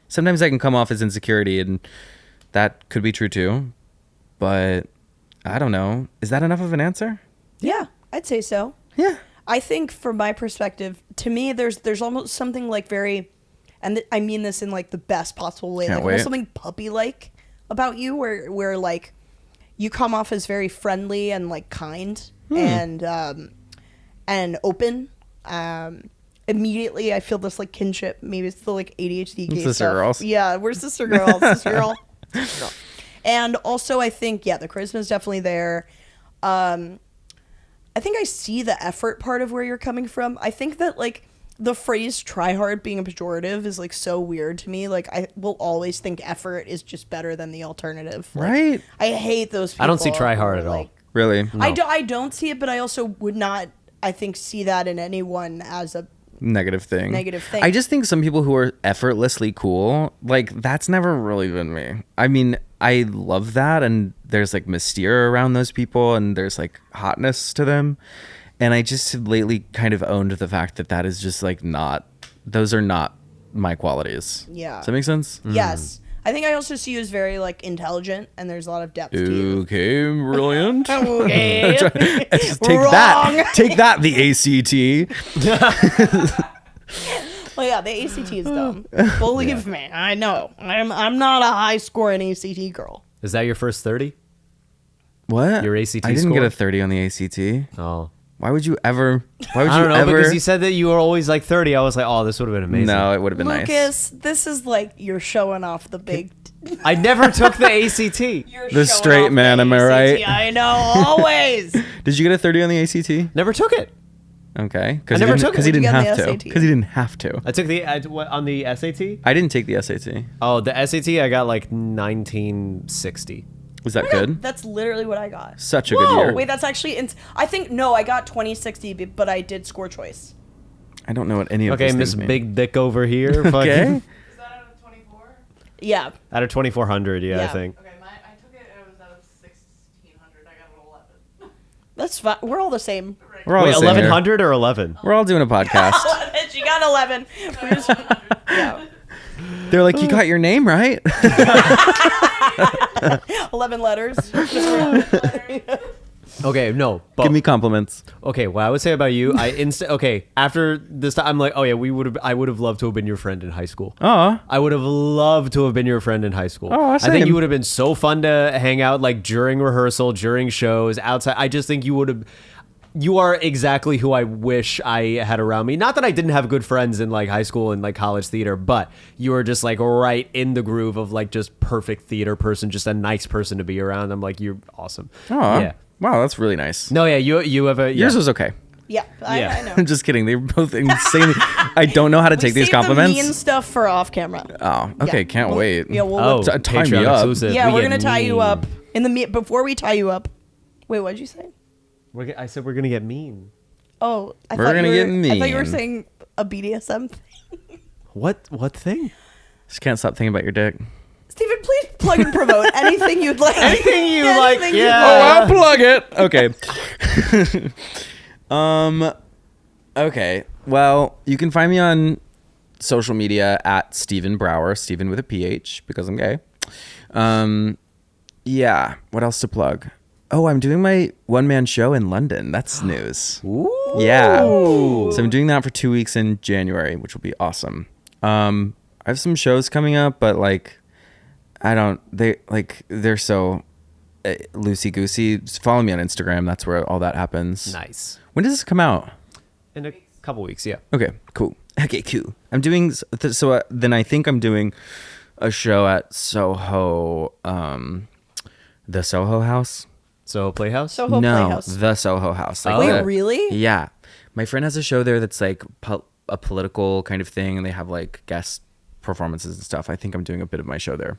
sometimes I can come off as insecurity and that could be true too. But I don't know. Is that enough of an answer? Yeah, I'd say so. Yeah. I think from my perspective, to me, there's almost something like very, and I mean this in like the best possible way, Can't like wait. almost something puppy-like about you, where like you come off as very friendly and like kind and open. Immediately, I feel this like kinship. Maybe it's the like ADHD gay Sister stuff. girls. Yeah, we're sister girls. Sister girl. Sister girl. And also, I think the charisma is definitely there. I think I see the effort part of where you're coming from. I think that like the phrase try hard being a pejorative is like so weird to me. Like I will always think effort is just better than the alternative. Like, Right. I hate those people. I don't see try who hard are, at all. like- Really? I don't see it, but I also would not, I think, see that in anyone as a Negative thing. Negative thing. I just think some people who are effortlessly cool, like that's never really been me. I mean, I love that, and there's like mystere around those people, and there's like hotness to them, and I just have lately kind of owned the fact that that is just like not. Those are not my qualities. Yeah. Does that make sense? Yes. I think I also see you as very like intelligent, and there's a lot of depth to you. Okay, brilliant. Okay. Just take Wrong. that. Take that, the ACT. Well, yeah, the ACT is dumb. Believe me, I know. I'm not a high scoring ACT girl. Is that your first 30? What? Your ACT I didn't score? get a 30 on the ACT. Oh. Why would you ever? Why would I you don't know, ever? because you said that you were always like 30. I was like, oh, this would have been amazing. No, it would have been nice. Lucas, this is like you're showing off the big. I never took the ACT. You're The showing straight off man, the am I ACT. right? I know, always. Did you get a 30 on the ACT? Never took it. Okay, I never took it. because he What'd you didn't get on have the to. SAT? Because he didn't have to. I took on the SAT. I didn't take the SAT. Oh, the SAT, I got like 1960. Was that good? That's literally what I got. Such a Whoa. good year. Wait, that's actually. I think no, I got 2060, but I did score choice. I don't know what any of Okay, these Miss things mean. Big Dick over here. Okay. fucking- Is that out of 24? Yeah. Out of 2400, yeah, I Yeah. think. Okay, I took it and it was out of 1600. I got an 11. That's fine. We're all the same. We're all Wait, the same here. 1100 or 11? We're all doing a podcast. She got 11. Yeah. They're like, you got your name right. 11 letters. Okay, no. But, Give me compliments. okay, what I would say about you, okay, after this time, I'm like, oh yeah, I would have loved to have been your friend in high school. Oh, I would have loved to have been your friend in high school. Oh, I think same. you would have been so fun to hang out like during rehearsal, during shows, outside. I just think you are exactly who I wish I had around me. Not that I didn't have good friends in like high school and like college theater, but you are just like right in the groove of like just perfect theater person, just a nice person to be around. I'm like, you're awesome. oh, Yeah. wow, that's really nice. No, yeah, you have a Yours yeah. was okay. Yeah, Yeah. I know. I'm just kidding. They're both insanely. I don't know how to take these Save the mean compliments. stuff for off camera. Oh, okay. Yeah. Can't We'll- wait. Yeah, we'll Oh, look- Tie me Patreon up. exclusive. yeah, We we're get gonna tie you mean. up before we tie you up. Wait, what did you say? I said we're gonna get mean. Oh, I We're thought gonna you get were, I thought you were mean. saying a BDSM thing. What thing? Just can't stop thinking about your dick. Steven, please plug and promote anything you'd like. Anything you like, Anything you'd yeah. like. I'll plug it. Okay. Okay. Well, you can find me on social media at Steven Brower, Steven with a PH because I'm gay. Yeah. What else to plug? Oh, I'm doing my one-man show in London. That's news. Ooh. Yeah. So I'm doing that for 2 weeks in January, which will be awesome. I have some shows coming up, but like they're so loosey goosey. Follow me on Instagram. That's where all that happens. Nice. When does this come out? In a couple weeks, yeah. Okay, cool. Okay, cool. I'm doing then I think I'm doing a show at Soho, the Soho House. So Playhouse? Soho No, Playhouse. the Soho House. Oh. Wait, really? Yeah, my friend has a show there that's like a political kind of thing, and they have like guest performances and stuff. I think I'm doing a bit of my show there.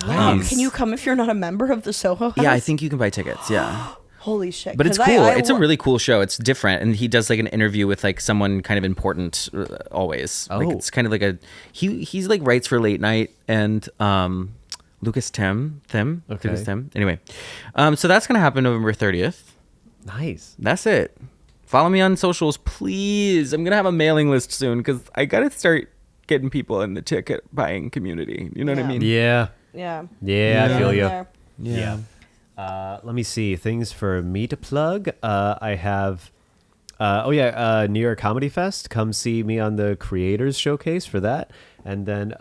Wow. Can you come if you're not a member of the Soho House? Yeah, I think you can buy tickets. Yeah. Holy shit. But it's 'Cause cool. I It's a really cool show. It's different, and he does like an interview with like someone kind of important always. Like Oh. it's kind of like he's like writes for late night and Lucas Tim. Lucas Tim. Anyway, so that's gonna happen November 30th. Nice. That's it. Follow me on socials, please. I'm gonna have a mailing list soon because I gotta start getting people in the ticket buying community. You know what I Yeah. mean? Yeah. Yeah. Yeah, I feel you. There. Yeah. Let me see things for me to plug. I have, New York Comedy Fest. Come see me on the Creators Showcase for that. And then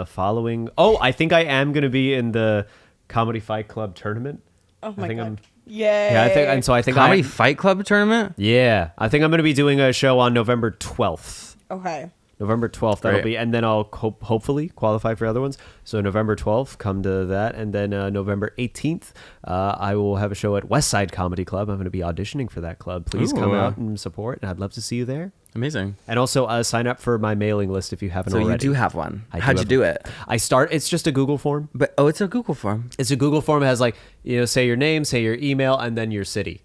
following. Oh, I think I am going to be in the Comedy Fight Club tournament. Oh my think god. I'm- Yay. Yeah, I think Comedy Fight Club tournament. Yeah, I think I'm going to be doing a show on November 12th. Okay. November 12th, that'll Right. be, and then I'll hopefully qualify for other ones. So November 12th, come to that, and then November 18th, I will have a show at West Side Comedy Club. I'm going to be auditioning for that club. Please come Ooh. out and support, and I'd love to see you there. Amazing. And also sign up for my mailing list if you haven't So already. you do have one. I do How'd you have do one. it? It's just a Google form. But it's a Google form. It's a Google form. It has like, say your name, say your email, and then your city.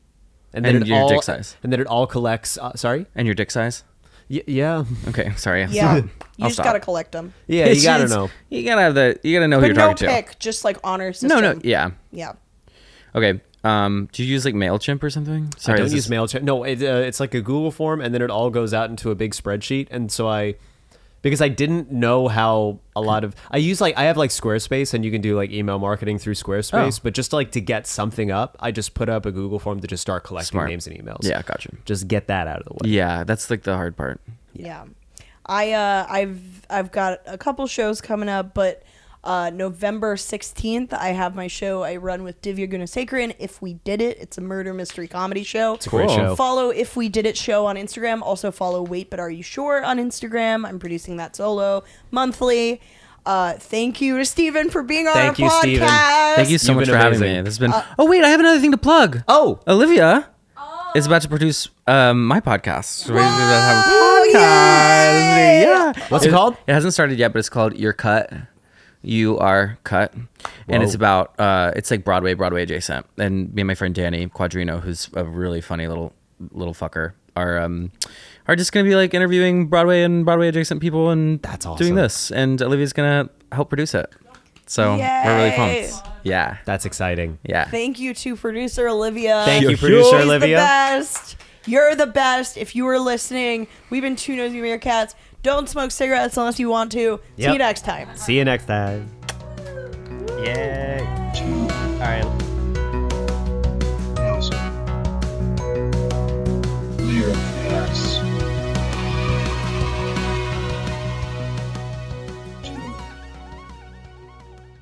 And then your dick size. And then it all collects, sorry? And your dick size. Yeah. Okay, sorry. Yeah. You I'll just stop. gotta collect them. Yeah, you gotta know. You gotta have you gotta know who But you're no talking to. pick, just like honor system. No, yeah. Yeah. Okay. Do you use like MailChimp or something? I don't this use is- MailChimp. No, it's like a Google form, and then it all goes out into a big spreadsheet. And so because I didn't know how a lot of I have like Squarespace, and you can do like email marketing through Squarespace. Oh. But just to get something up, I just put up a Google form to just start collecting Smart. names and emails. Yeah, gotcha. Just get that out of the way. Yeah, that's like the hard part. Yeah. I've got a couple shows coming up, but November 16th, I have my show I run with Divya Gunasekaran, If We Did It. It's a murder mystery comedy show. It's a great Cool. show. Follow If We Did It show on Instagram. Also follow Wait But Are You Sure on Instagram. I'm producing that solo monthly. Thank you to Steven for being on Thank our you, podcast. Steven. Thank you so You've much been for having amazing. me. This has been. Oh wait, I have another thing to plug. Oh, Olivia is about to produce my podcast. We're gonna have a Whoa, podcast. yay! Yeah. What's it called? It hasn't started yet, but it's called You're Cut. You Are Cut. And it's Whoa. about it's like Broadway adjacent. And me and my friend Danny Quadrino, who's a really funny little fucker, are just gonna be like interviewing Broadway and Broadway adjacent people and That's awesome. doing this. And Olivia's gonna help produce it. So we're really Yay. pumped. Yeah. that's exciting. Yeah. Thank you to producer Olivia. Thank you, She's producer She's Olivia. the best. You're the best. If you are listening, we've been two Nosy Meerkats. Don't smoke cigarettes unless you want to. See Yep. you next time. See you next time. Yay. All right.